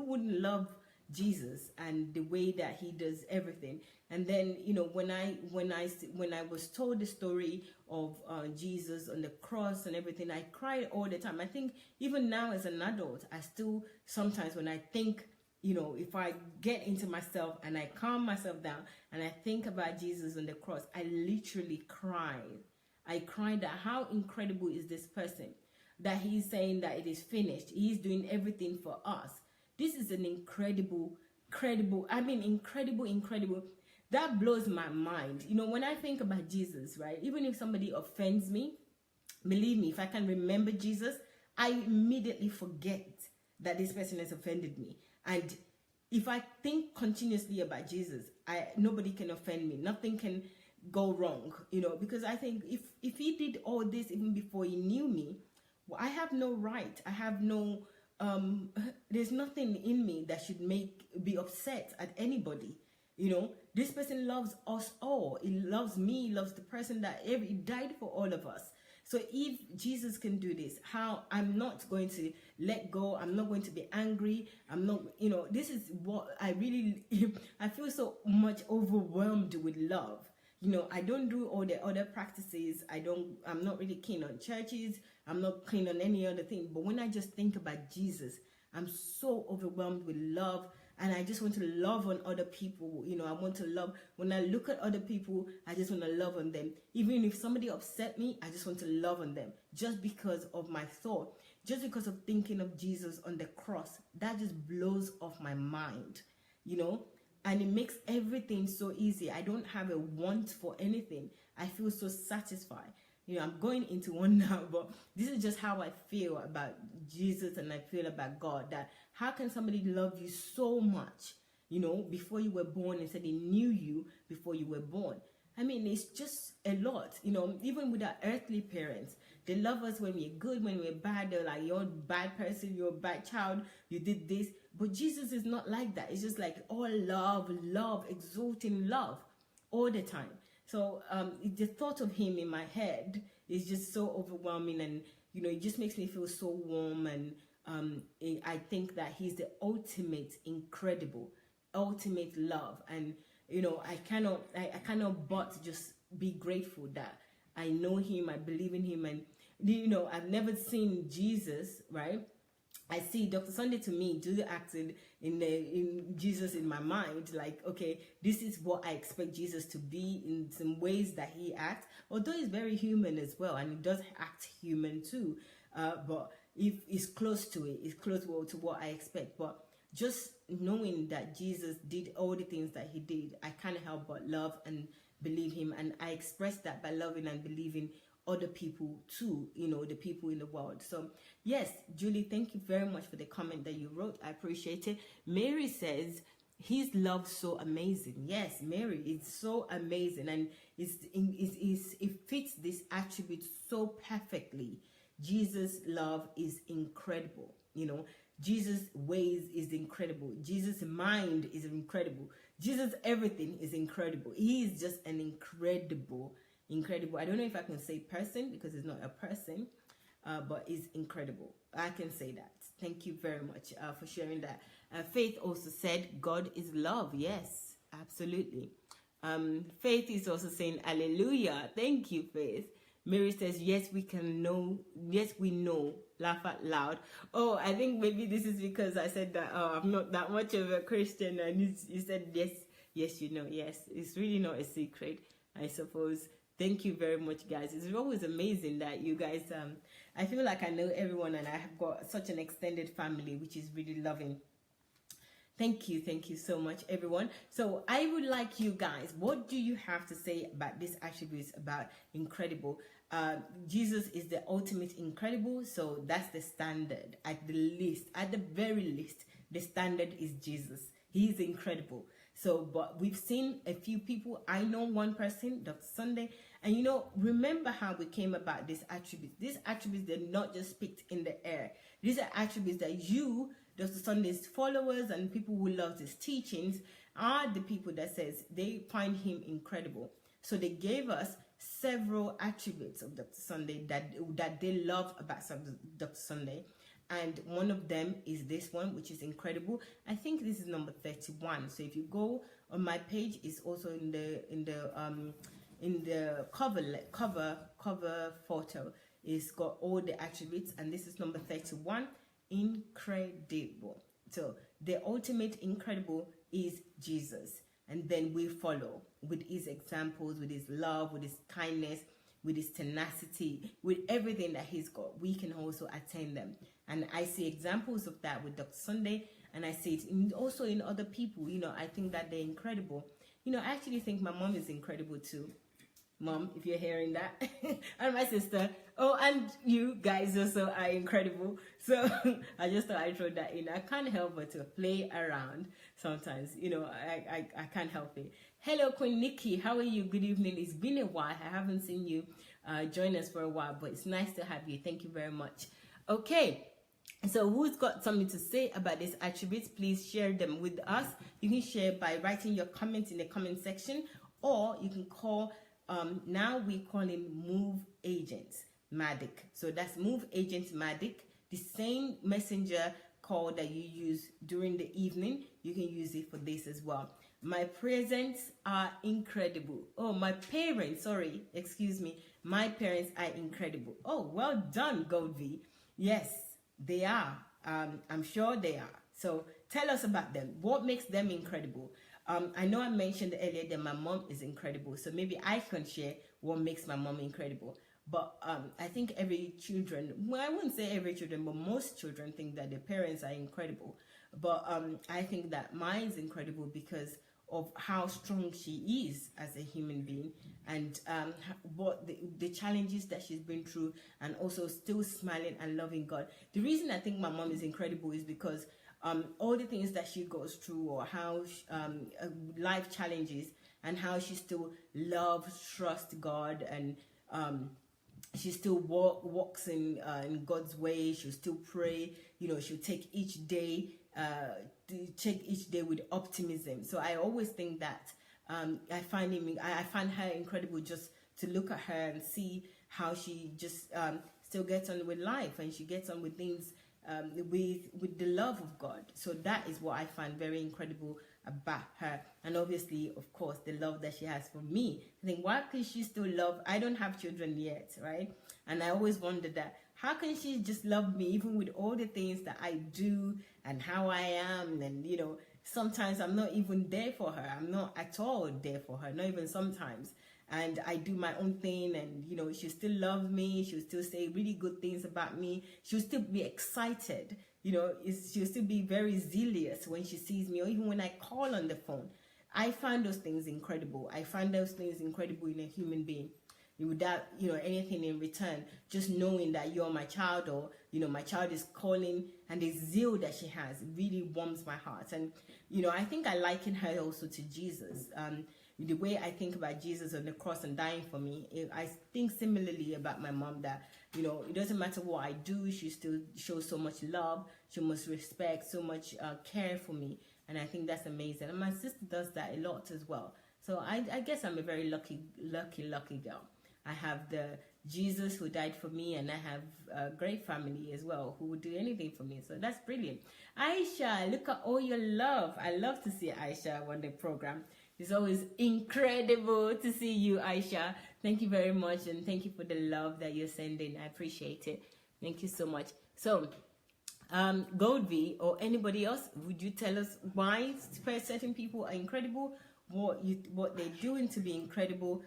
wouldn't love Jesus and the way that He does everything? And then when I was told the story of Jesus on the cross and everything, I cried all the time. I think even now as an adult, I still sometimes, when I think, if I get into myself and I calm myself down and I think about Jesus on the cross, I literally cry. I cried that how incredible is this person, that He's saying that it is finished. He's doing everything for us. This is an incredible. That blows my mind. When I think about Jesus, right? Even if somebody offends me, believe me, if I can remember Jesus, I immediately forget that this person has offended me. And if I think continuously about Jesus, nobody can offend me. Nothing can go wrong, because I think if He did all this even before He knew me, well, I have no right. I have no, there's nothing in me that should be upset at anybody. This person loves us all. He loves me, he loves the person He died for all of us. So if Jesus can do this, how I'm not going to let go, I'm not going to be angry, I'm not, this is what I feel so much overwhelmed with love. I don't do all the other practices. I'm not really keen on churches. I'm not keen on any other thing. But when I just think about Jesus, I'm so overwhelmed with love. And I just want to love on other people. I want to love. When I look at other people, I just want to love on them. Even if somebody upset me, I just want to love on them. Just because of my thought. Just because of thinking of Jesus on the cross. That just blows off my mind. And it makes everything so easy. I don't have a want for anything. I feel so satisfied. I'm going into one now, but this is just how I feel about Jesus and I feel about God. That how can somebody love you so much, before you were born, and said he knew you before you were born? I mean, it's just a lot, even with our earthly parents. They love us when we're good, when we're bad. They're like, you're a bad person, you're a bad child, you did this. But Jesus is not like that. It's just like all love, exalting love all the time. So the thought of him in my head is just so overwhelming, and it just makes me feel so warm. And I think that he's the ultimate ultimate love. And I cannot but just be grateful that I know him, I believe in him. And I've never seen Jesus, right? I see Dr. Sunday to me do the acting in Jesus in my mind, like, okay, this is what I expect Jesus to be in some ways that he acts, although he's very human as well, and he does act human too, but if it's close to it, it's close to what I expect. But just knowing that Jesus did all the things that he did, I can't help but love and believe him, and I express that by loving and believing other people too, the people in the world. So yes, Julie, thank you very much for the comment that you wrote. I appreciate it. Mary says his love so amazing. Yes, Mary, it's so amazing, and it fits this attribute so perfectly. Jesus' love is incredible. Jesus' ways is incredible. Jesus' mind is incredible. Jesus' everything is incredible. He is just an incredible. I don't know if I can say person, because it's not a person, but it's incredible. I can say that. Thank you very much for sharing that. Faith also said God is love. Yes, absolutely. Faith is also saying hallelujah. Thank you, Faith. Mary says, yes, we know, laugh out loud. Oh, I think maybe this is because I said that I'm not that much of a Christian, and you said yes, yes, yes. It's really not a secret, I suppose. Thank you very much, guys. It's always amazing that you guys, I feel like I know everyone, and I have got such an extended family, which is really loving. Thank you so much, everyone. So I would like you guys, what do you have to say about this attributes about incredible? Jesus is the ultimate incredible, so that's the standard. At the very least, the standard is Jesus. He is incredible. So, but we've seen a few people. I know one person, Dr. Sunday, and remember how we came about these attributes. These attributes, they're not just picked in the air. These are attributes that you, Dr. Sunday's followers and people who love his teachings, are the people that says they find him incredible. So they gave us several attributes of Dr. Sunday that they love about Dr. Sunday. And one of them is this one, which is incredible. I think this is number 31. So if you go on my page, it's also in the cover photo. It's got all the attributes, and this is number 31. Incredible. So the ultimate incredible is Jesus, and then we follow with his examples, with his love, with his kindness, with his tenacity, with everything that he's got. We can also attain them. And I see examples of that with Dr. Sunday, and I see it also in other people. I think that they're incredible. I actually think my mom is incredible too. Mom, if you're hearing that, and my sister, and you guys also are incredible. So I just thought I'd throw that in. I can't help but to play around sometimes. I can't help it. Hello, Queen Nikki. How are you? Good evening. It's been a while. I haven't seen you join us for a while, but it's nice to have you. Thank you very much. Okay. So who's got something to say about these attributes? Please share them with us. You can share by writing your comments in the comment section, or you can call, now we call him Move Agent Madik. So that's Move Agent Madik. The same messenger call that you use during the evening, you can use it for this as well. My presents are incredible. Oh, my parents, my parents are incredible. Oh, well done, Goldie. Yes, they are. I'm sure they are. So tell us about them. What makes them incredible? I know I mentioned earlier that my mom is incredible, so maybe I can share what makes my mom incredible. But I think every children, well, I wouldn't say every children, but most children think that their parents are incredible. But I think that mine is incredible because of how strong she is as a human being, and what the challenges that she's been through, and also still smiling and loving God. The reason I think my mom is incredible is because all the things that she goes through, or how life challenges, and how she still loves, trusts God, and she still walks in God's way. She'll still pray. She'll take each day with optimism. So I always think that I find her incredible, just to look at her and see how she just still gets on with life, and she gets on with things with the love of God. So that is what I find very incredible about her. And obviously, of course, the love that she has for me. I think, why can she still love? I don't have children yet, right? And I always wondered that, how can she just love me even with all the things that I do and how I am? And sometimes I'm not even there for her. I'm not at all there for her, not even sometimes. And I do my own thing, and she'll still love me. She'll still say really good things about me. She'll still be excited. She'll still be very zealous when she sees me, or even when I call on the phone. I find those things incredible. I find those things incredible in a human being, without anything in return. Just knowing that you're my child, or my child is calling, and the zeal that she has really warms my heart. And I think I liken her also to Jesus. The way I think about Jesus on the cross and dying for me, I think similarly about my mom, that it doesn't matter what I do, she still shows so much love, so much respect, so much care for me. And I think that's amazing. And my sister does that a lot as well. So I guess I'm a very lucky girl. I have the Jesus who died for me, and I have a great family as well who would do anything for me. So that's brilliant. Aisha, look at all your love. I love to see Aisha on the program. It's always incredible to see you, Aisha. Thank you very much, and thank you for the love that you're sending. I appreciate it. Thank you so much. So, Goldv or anybody else, would you tell us why certain people are incredible? What they're doing to be incredible?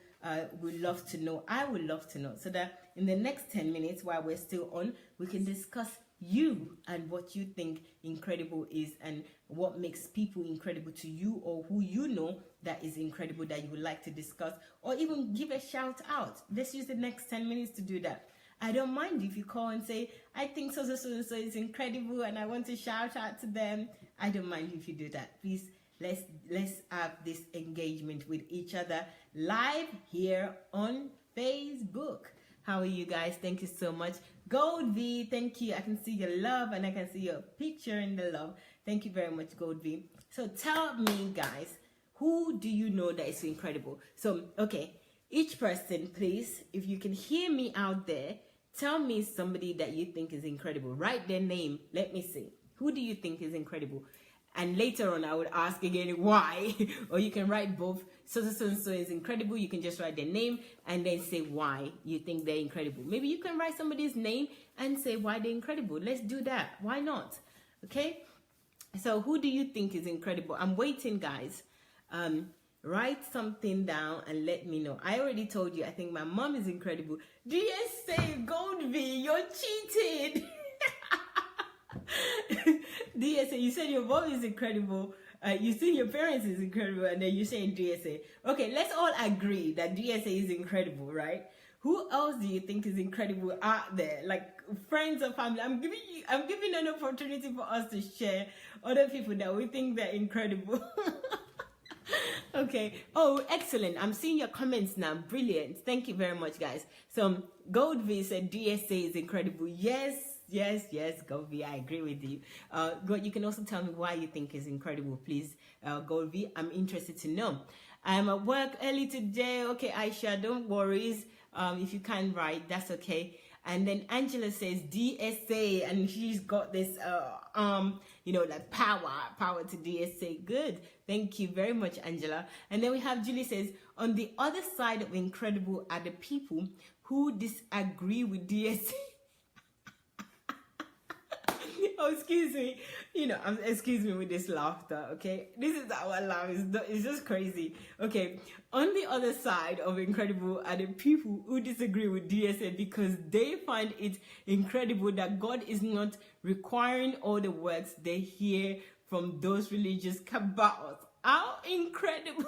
We'd love to know. I would love to know, so that in the next 10 minutes, while we're still on, we can discuss you and what you think incredible is, and what makes people incredible to you, or who that is incredible that you would like to discuss, or even give a shout out. Let's use the next 10 minutes to do that. I don't mind if you call and say, I think so is incredible and I want to shout out to them. I don't mind if you do that. Please, let's have this engagement with each other live here on Facebook. How are you guys? Thank you so much. Goldv, thank you. I can see your love, and I can see your picture in the love. Thank you very much, Goldv. So tell me, guys, who do you know that is incredible? So, okay, each person, please, if you can hear me out there, tell me somebody that you think is incredible. Write their name. Let me see. Who do you think is incredible? And later on, I would ask again why. Or you can write both. So is incredible. You can just write their name and then say why you think they're incredible. Maybe you can write somebody's name and say why they're incredible. Let's do that. Why not? Okay? So who do you think is incredible? I'm waiting, guys. Write something down and let me know. I already told you, I think my mom is incredible. DSA, Goldv, you're cheated. DSA, you said your mom is incredible. You said your parents is incredible, and then you're saying DSA. Okay, let's all agree that DSA is incredible, right? Who else do you think is incredible out there? Like friends or family? I'm giving an opportunity for us to share other people that we think they're incredible. Okay. Oh, excellent. I'm seeing your comments now. Brilliant. Thank you very much, guys. So Goldv said DSA is incredible. Yes, Goldv, I agree with you. You can also tell me why you think is incredible, please. Goldv, I'm interested to know. I'm at work early today. Okay, Aisha, don't worry. If you can't write, that's okay. And then Angela says DSA, and she's got this like power to DSA. Good. Thank you very much, Angela. And then we have Julie says, on the other side of incredible are the people who disagree with DSA. Oh, excuse me. Excuse me with this laughter, okay? This is our laugh. It's just crazy. Okay. On the other side of incredible are the people who disagree with DSA because they find it incredible that God is not requiring all the works they hear from those religious cabals. How incredible!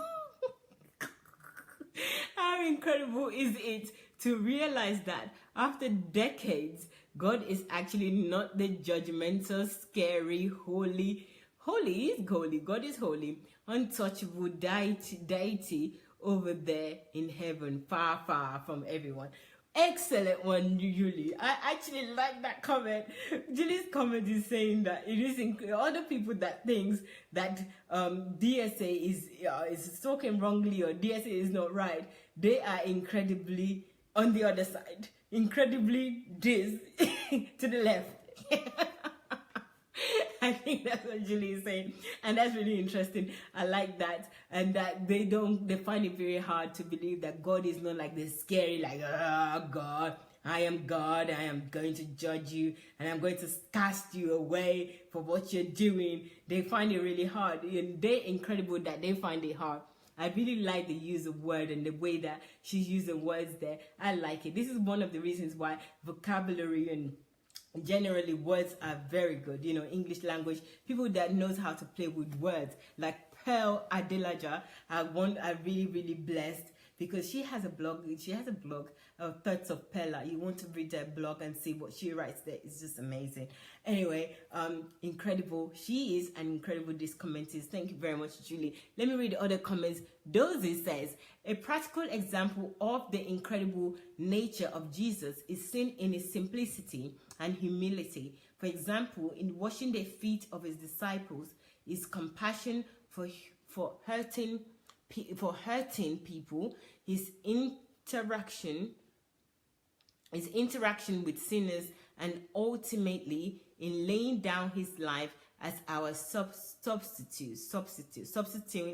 How incredible is it to realize that after decades, God is actually not the judgmental, scary, holy is holy, God is holy, untouchable deity over there in heaven, far, far from everyone. Excellent one, Julie. I actually like that comment. Julie's comment is saying that it is other people that thinks that DSA is talking wrongly or DSA is not right. They are incredibly on the other side, incredibly this to the left. I think that's what Julie is saying, and that's really interesting. I like that, and that they find it very hard to believe that God is not like this scary, like, oh God, I am God, I am going to judge you, and I'm going to cast you away for what you're doing. They find it really hard, and they're incredible that they find it hard. I really like the use of word and the way that she's using words there. I like it. This is one of the reasons why vocabulary and generally words are very good. You know, English language, people that knows how to play with words, like Pearl Adelaja, are really, really blessed because she has a blog. Thoughts of Pella. You want to read her blog and see what she writes there. It's just amazing. Anyway, incredible. She is an incredible, this comment is. Thank you very much, Julie. Let me read the other comments. Dozy says, a practical example of the incredible nature of Jesus is seen in his simplicity and humility. For example, in washing the feet of his disciples, his compassion for hurting people, his interaction with sinners, and ultimately in laying down his life as our substituting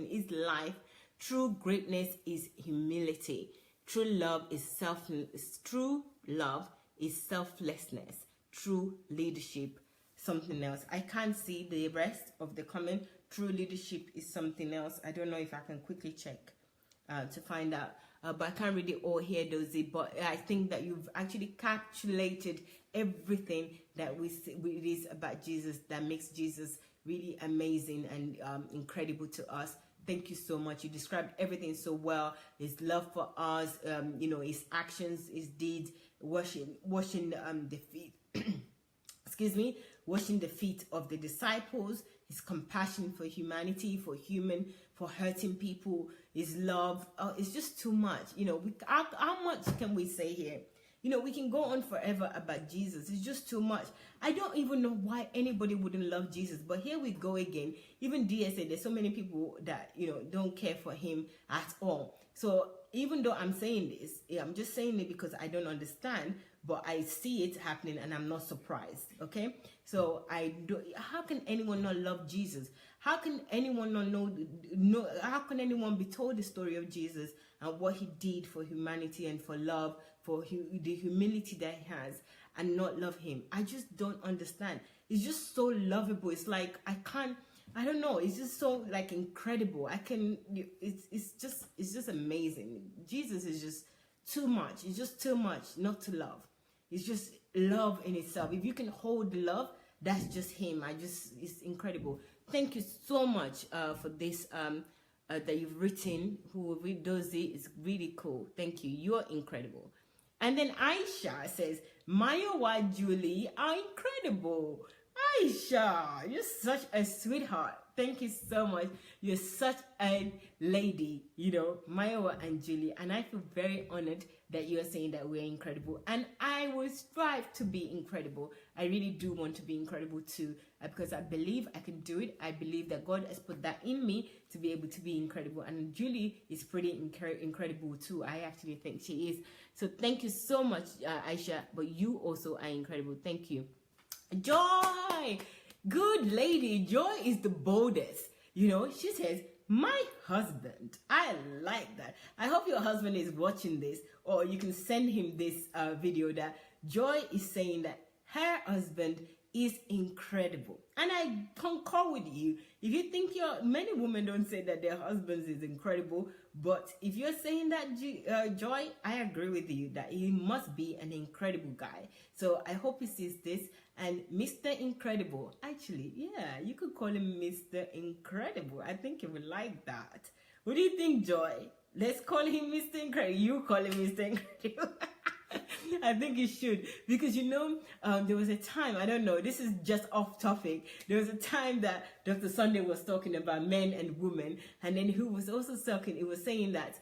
his life. True greatness is humility. True love is selflessness. True leadership, something else. I can't see the rest of the comment. True leadership is something else. I don't know if I can quickly check to find out. But I can't read it all here, Dozy. But I think that you've actually capsulated everything that it is about Jesus that makes Jesus really amazing and incredible to us. Thank you so much. You described everything so well. His love for us, his actions, his deeds, washing the feet. Excuse me, washing the feet of the disciples. His compassion for humanity, for hurting people. His love. It's just too much. How much can we say here? We can go on forever about Jesus. It's just too much. I don't even know why anybody wouldn't love Jesus. But here we go again. Even DSA, there's so many people that, don't care for him at all. So even though I'm saying this, I'm just saying it because I don't understand, but I see it happening and I'm not surprised. Okay? So how can anyone not love Jesus? How can anyone not know how can anyone be told the story of Jesus and what he did for humanity and for love, for the humility that he has, and not love him? I just don't understand. It's just so lovable. It's like I don't know. It's just so like incredible. It's just amazing. Jesus is just too much. It's just too much not to love. It's just love in itself. If you can hold love, that's just him. It's incredible. Thank you so much for this that you've written. Who does it? It's really cool. Thank you. You're incredible. And then Aisha says, Mayowa, Julie are incredible. Aisha, you're such a sweetheart. Thank you so much. You're such a lady, Mayowa and Julie. And I feel very honored that you're saying that we're incredible. And I will strive to be incredible. I really do want to be incredible too, because I believe I can do it. I believe that God has put that in me to be able to be incredible. And Julie is pretty incredible too. I actually think she is. So thank you so much, Aisha. But you also are incredible. Thank you. Joy, good lady. Joy is the boldest. She says, my husband. I like that. I hope your husband is watching this, or you can send him this video that Joy is saying that her husband is incredible. And I concur with you. If you think many women don't say that their husbands is incredible, But if you're saying that, Joy, I agree with you that he must be an incredible guy. So I hope he sees this. And Mr. Incredible, actually, yeah, you could call him Mr. Incredible. I think he would like that. What do you think, Joy? Let's call him Mr. Incredible. You call him Mr. Incredible. I think you should, because there was a time, I don't know, this is just off topic. There was a time that Dr. Sunday was talking about men and women, and then he was also talking, he was saying that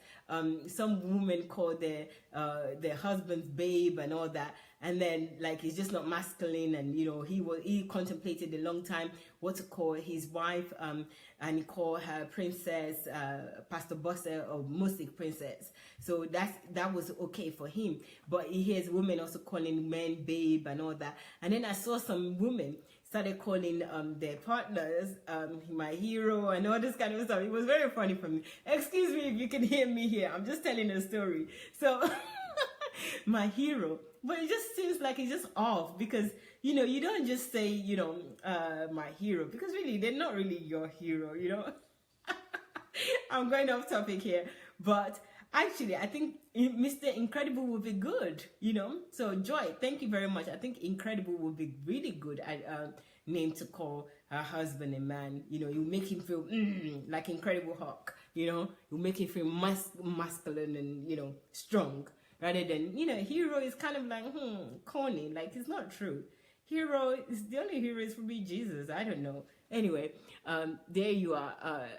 some women call their husbands babe and all that, and then like it's just not masculine, and he contemplated a long time what to call his wife, and he called her princess, Pastor Bosse, or Music Princess. So that was okay for him, but he hears women also calling men babe and all that. And then I saw some women started calling their partners my hero and all this kind of stuff. It was very funny for me. Excuse me if you can hear me here. I'm just telling a story. So my hero, but it just seems like it's just off, because you don't just say my hero, because really they're not really your hero. I'm going off topic here, but actually I think Mr. Incredible would be good. So Joy, thank you very much. I think Incredible would be really good name to call her husband and man. You make him feel like Incredible Hulk. You make him feel masculine and strong, rather than hero is kind of like corny, like it's not true. Hero is the only hero is for me Jesus. I don't know. Anyway, there you are,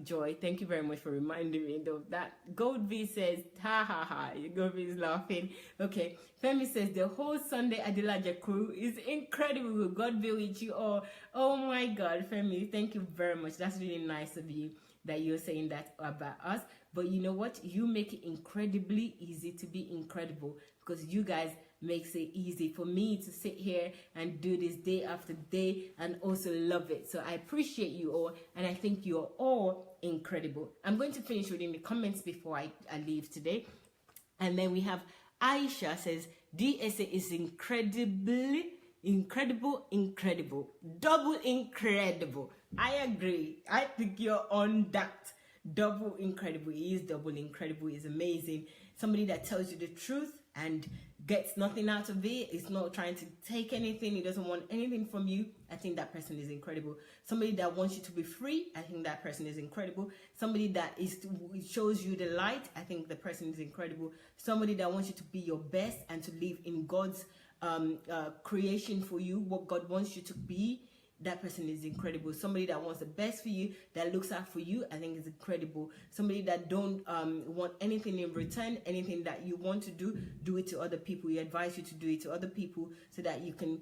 Joy. Thank you very much for reminding me of that. Gold V says, ha ha ha. Gold V is laughing. Okay. Femi says, the whole Sunday Adelaja crew is incredible. God be with you all. Oh my God, Femi, thank you very much. That's really nice of you that you're saying that about us. But you know what? You make it incredibly easy to be incredible, because you guys makes it easy for me to sit here and do this day after day and also love it. So I appreciate you all, and I think you're all incredible. I'm going to finish reading the comments before I leave today. And then we have Aisha says, DSA is incredible, double incredible. I agree. I think you're on that. Double incredible. He is double incredible. He's amazing. Somebody that tells you the truth and gets nothing out of it. It's not trying to take anything. He doesn't want anything from you. I think that person is incredible. Somebody that wants you to be free. I think that person is incredible. Somebody that shows you the light. I think the person is incredible. Somebody that wants you to be your best and to live in God's creation for you, what God wants you to be. That person is incredible. Somebody that wants the best for you, that looks out for you, I think is incredible. Somebody that don't want anything in return. Anything that you want to do it to other people. He advise you to do it to other people so that you can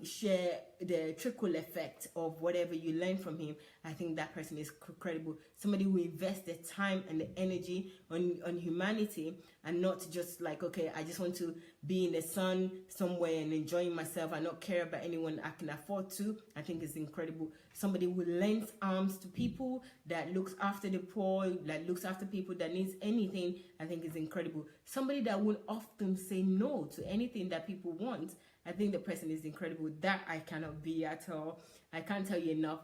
share the trickle effect of whatever you learn from him. I think that person is incredible. Somebody who invests their time and the energy on humanity, and not just like, okay, I just want to be in the sun somewhere and enjoying myself. I don't care about anyone I can afford to. I think it's incredible. Somebody who lends arms to people, that looks after the poor, that looks after people that needs anything, I think is incredible. Somebody that will often say no to anything that people want. I think the person is incredible. That I cannot be at all. I can't tell you enough.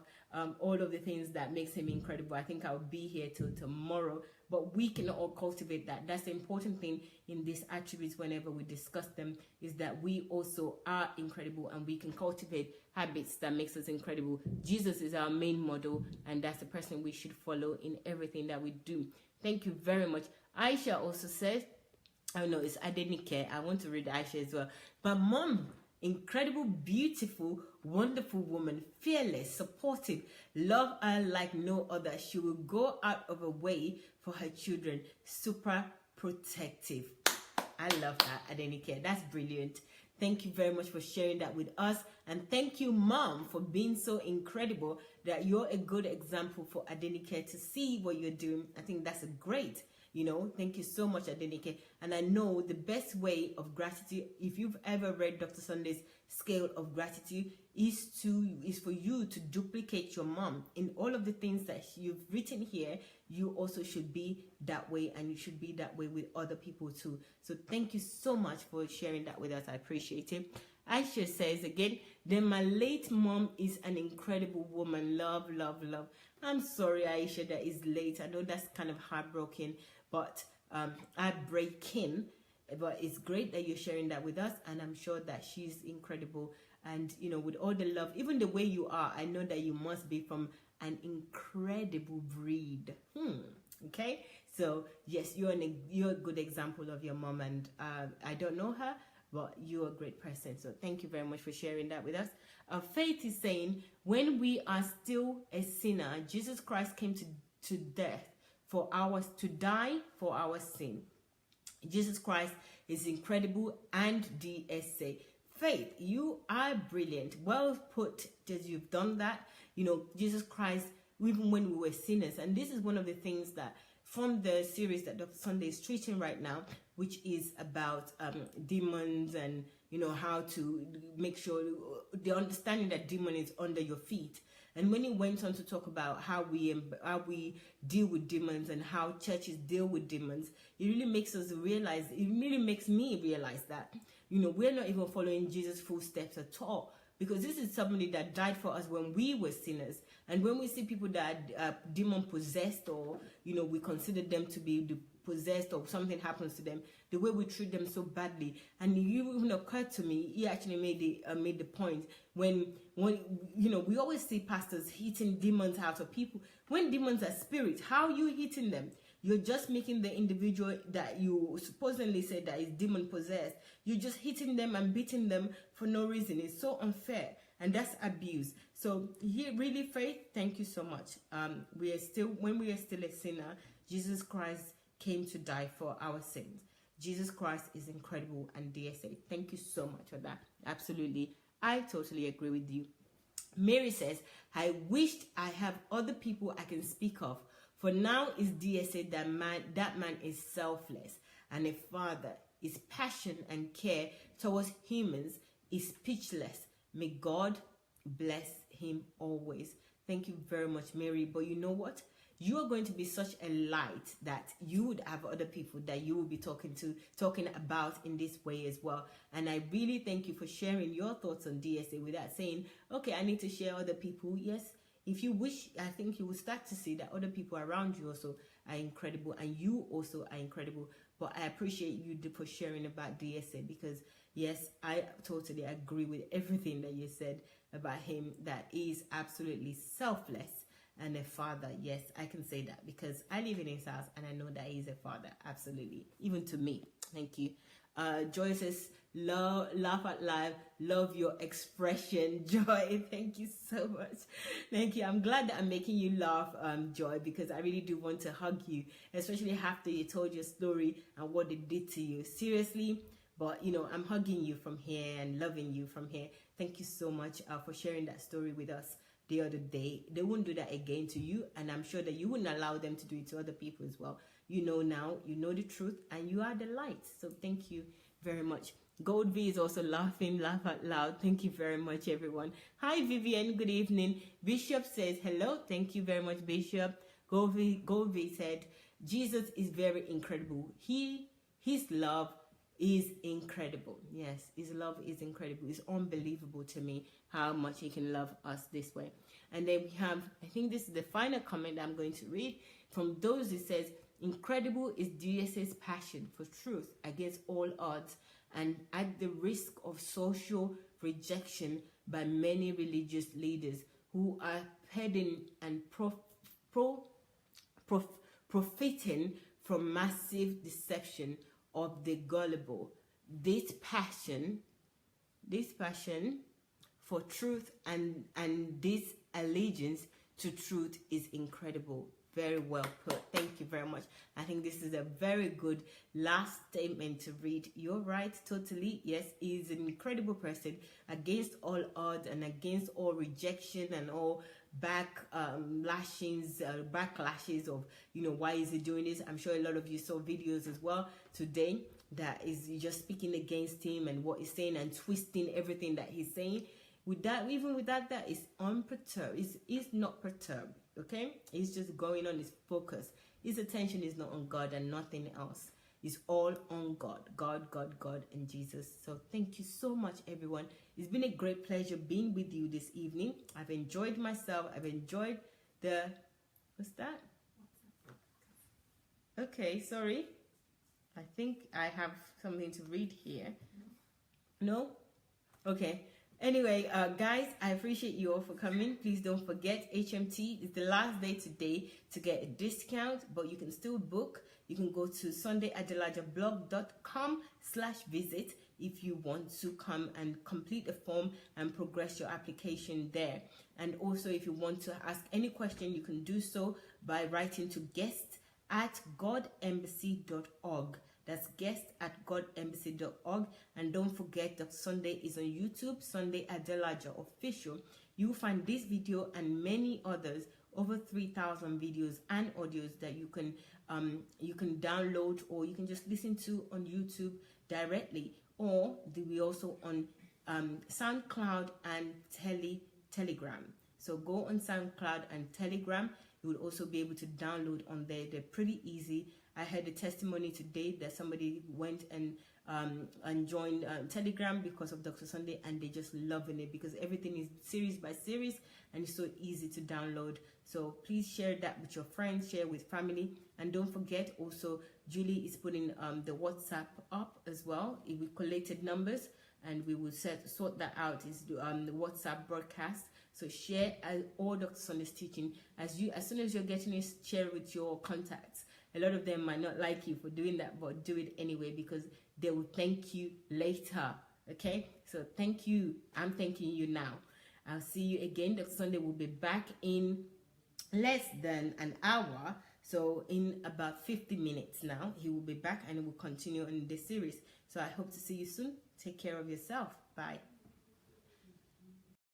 All of the things that makes him incredible. I think I'll be here till tomorrow. But we can all cultivate that. That's the important thing in these attributes whenever we discuss them, is that we also are incredible, and we can cultivate habits that makes us incredible. Jesus is our main model, and that's the person we should follow in everything that we do. Thank you very much. Aisha also says, oh no, it's Adenike. I want to read Aisha as well. But mom, incredible, beautiful, wonderful woman, fearless, supportive, love her like no other. She will go out of her way for her children, super protective. I love that, Adenike. That's brilliant. Thank you very much for sharing that with us. And thank you, Mom, for being so incredible that you're a good example for Adenike to see what you're doing. I think that's a great. Thank you so much, Adenike. And I know the best way of gratitude, if you've ever read Dr. Sunday's scale of gratitude, is for you to duplicate your mom in all of the things that you've written here. You also should be that way, and you should be that way with other people too. So thank you so much for sharing that with us. I appreciate it. Aisha says again, then my late mom is an incredible woman. Love, love, love. I'm sorry, Aisha, that is late. I know that's kind of heartbroken, but heartbreaking. But it's great that you're sharing that with us, and I'm sure that she's incredible. And you know, with all the love, even the way you are, I know that you must be from an incredible breed. Okay, so yes, you're a good example of your mom, and I don't know her, but you're a great person. So thank you very much for sharing that with us. Faith is saying, when we are still a sinner, Jesus Christ came to death for ours, to die for our sin. Jesus Christ is incredible, and DSA. Faith, you are brilliant. Well put, that you've done that. You know, Jesus Christ, even when we were sinners, and this is one of the things that from the series that Dr. Sunday is treating right now, which is about demons, and you know, how to make sure the understanding that demon is under your feet. And when he went on to talk about how we deal with demons and how churches deal with demons, it really makes us realize, it really makes me realize that, you know, we're not even following Jesus' footsteps at all. Because this is somebody that died for us when we were sinners. And when we see people that are demon possessed, or, you know, we consider them to be possessed, or something happens to them, the way we treat them so badly. And it even occurred to me, he actually made the point, when you know, we always see pastors hitting demons out of people. When demons are spirits, how are you hitting them? You're just making the individual that you supposedly said that is demon possessed, you're just hitting them and beating them for no reason. It's so unfair, and that's abuse. So here, really, Faith, thank you so much. When we are still a sinner, Jesus Christ came to die for our sins. Jesus Christ is incredible, and DSA, thank you so much for that. Absolutely, I totally agree with you. Mary says, I wished I have other people I can speak of. For now is DSA that man is selfless, and a father. His passion and care towards humans is speechless. May God bless him always. Thank you very much, Mary. But you know what? You are going to be such a light that you would have other people that you will be talking about in this way as well. And I really thank you for sharing your thoughts on DSA without saying, okay, I need to share other people. Yes, if you wish, I think you will start to see that other people around you also are incredible, and you also are incredible. But I appreciate you for sharing about DSA, because yes, I totally agree with everything that you said about him, that he is absolutely selfless and a father. Yes, I can say that because I live in his house and I know that he's a father. Absolutely. Even to me. Thank you. Joy says, laugh out loud, love your expression, Joy. Thank you so much. Thank you. I'm glad that I'm making you laugh, Joy, because I really do want to hug you, especially after you told your story and what it did to you. Seriously. But, you know, I'm hugging you from here and loving you from here. Thank you so much for sharing that story with us the other day. They won't do that again to you, and I'm sure that you wouldn't allow them to do it to other people as well. You know now, you know the truth, and you are the light. So thank you very much. Gold V is also laughing, laugh out loud. Thank you very much, everyone. Hi, Vivian. Good evening. Bishop says hello. Thank you very much, Bishop. Gold V said, Jesus is very incredible. His love is incredible. Yes, his love is incredible. It's unbelievable to me how much he can love us this way. And then we have, I think this is the final comment I'm going to read from those. It says, incredible is DSA's passion for truth against all odds, and at the risk of social rejection by many religious leaders who are heading and profiting from massive deception of the gullible. This passion for truth and this allegiance to truth is incredible. Very well put. Thank you very much. I think this is a very good last statement to read. You're right, totally. Yes, he's an incredible person against all odds and against all rejection and all backlashes of, you know, why is he doing this. I'm sure a lot of you saw videos as well today that is just speaking against him and what he's saying and twisting everything that he's saying. With that, even without that, it's unperturbed. It's not perturbed. Okay, he's just going on his focus. His attention is not on God and nothing else. is all on God, God, and Jesus. So thank you so much, everyone. It's been a great pleasure being with you this evening. I've enjoyed myself. I've enjoyed the, what's that? Okay, sorry. I think I have something to read here. No? Okay. Anyway, guys, I appreciate you all for coming. Please don't forget, HMT is the last day today to get a discount, but you can still book. You can go to sundayadelajablog.com/visit if you want to come and complete the form and progress your application there. And also, if you want to ask any question, you can do so by writing to guest@godembassy.org. That's guest@godembassy.org. And don't forget, Dr. Sunday is on YouTube, Sunday Adelaja Official. You'll find this video and many others, over 3,000 videos and audios that you can download, or you can just listen to on YouTube directly, or we also on SoundCloud and Telegram. So go on SoundCloud and Telegram. You will also be able to download on there. They're pretty easy. I heard a testimony today that somebody went and joined Telegram because of Dr. Sunday, and they're just loving it because everything is series by series and it's so easy to download. So please share that with your friends, share with family, and don't forget also Julie is putting the WhatsApp up as well. We collected numbers and we will sort that out. Is the WhatsApp broadcast. So share all Dr. Sunday's teaching as soon as you're getting it, share it with your contacts. A lot of them might not like you for doing that, but do it anyway because they will thank you later. Okay? So thank you. I'm thanking you now. I'll see you again. Dr. Sunday will be back in less than an hour. So in about 50 minutes now, he will be back and we will continue in this series. So I hope to see you soon. Take care of yourself. Bye.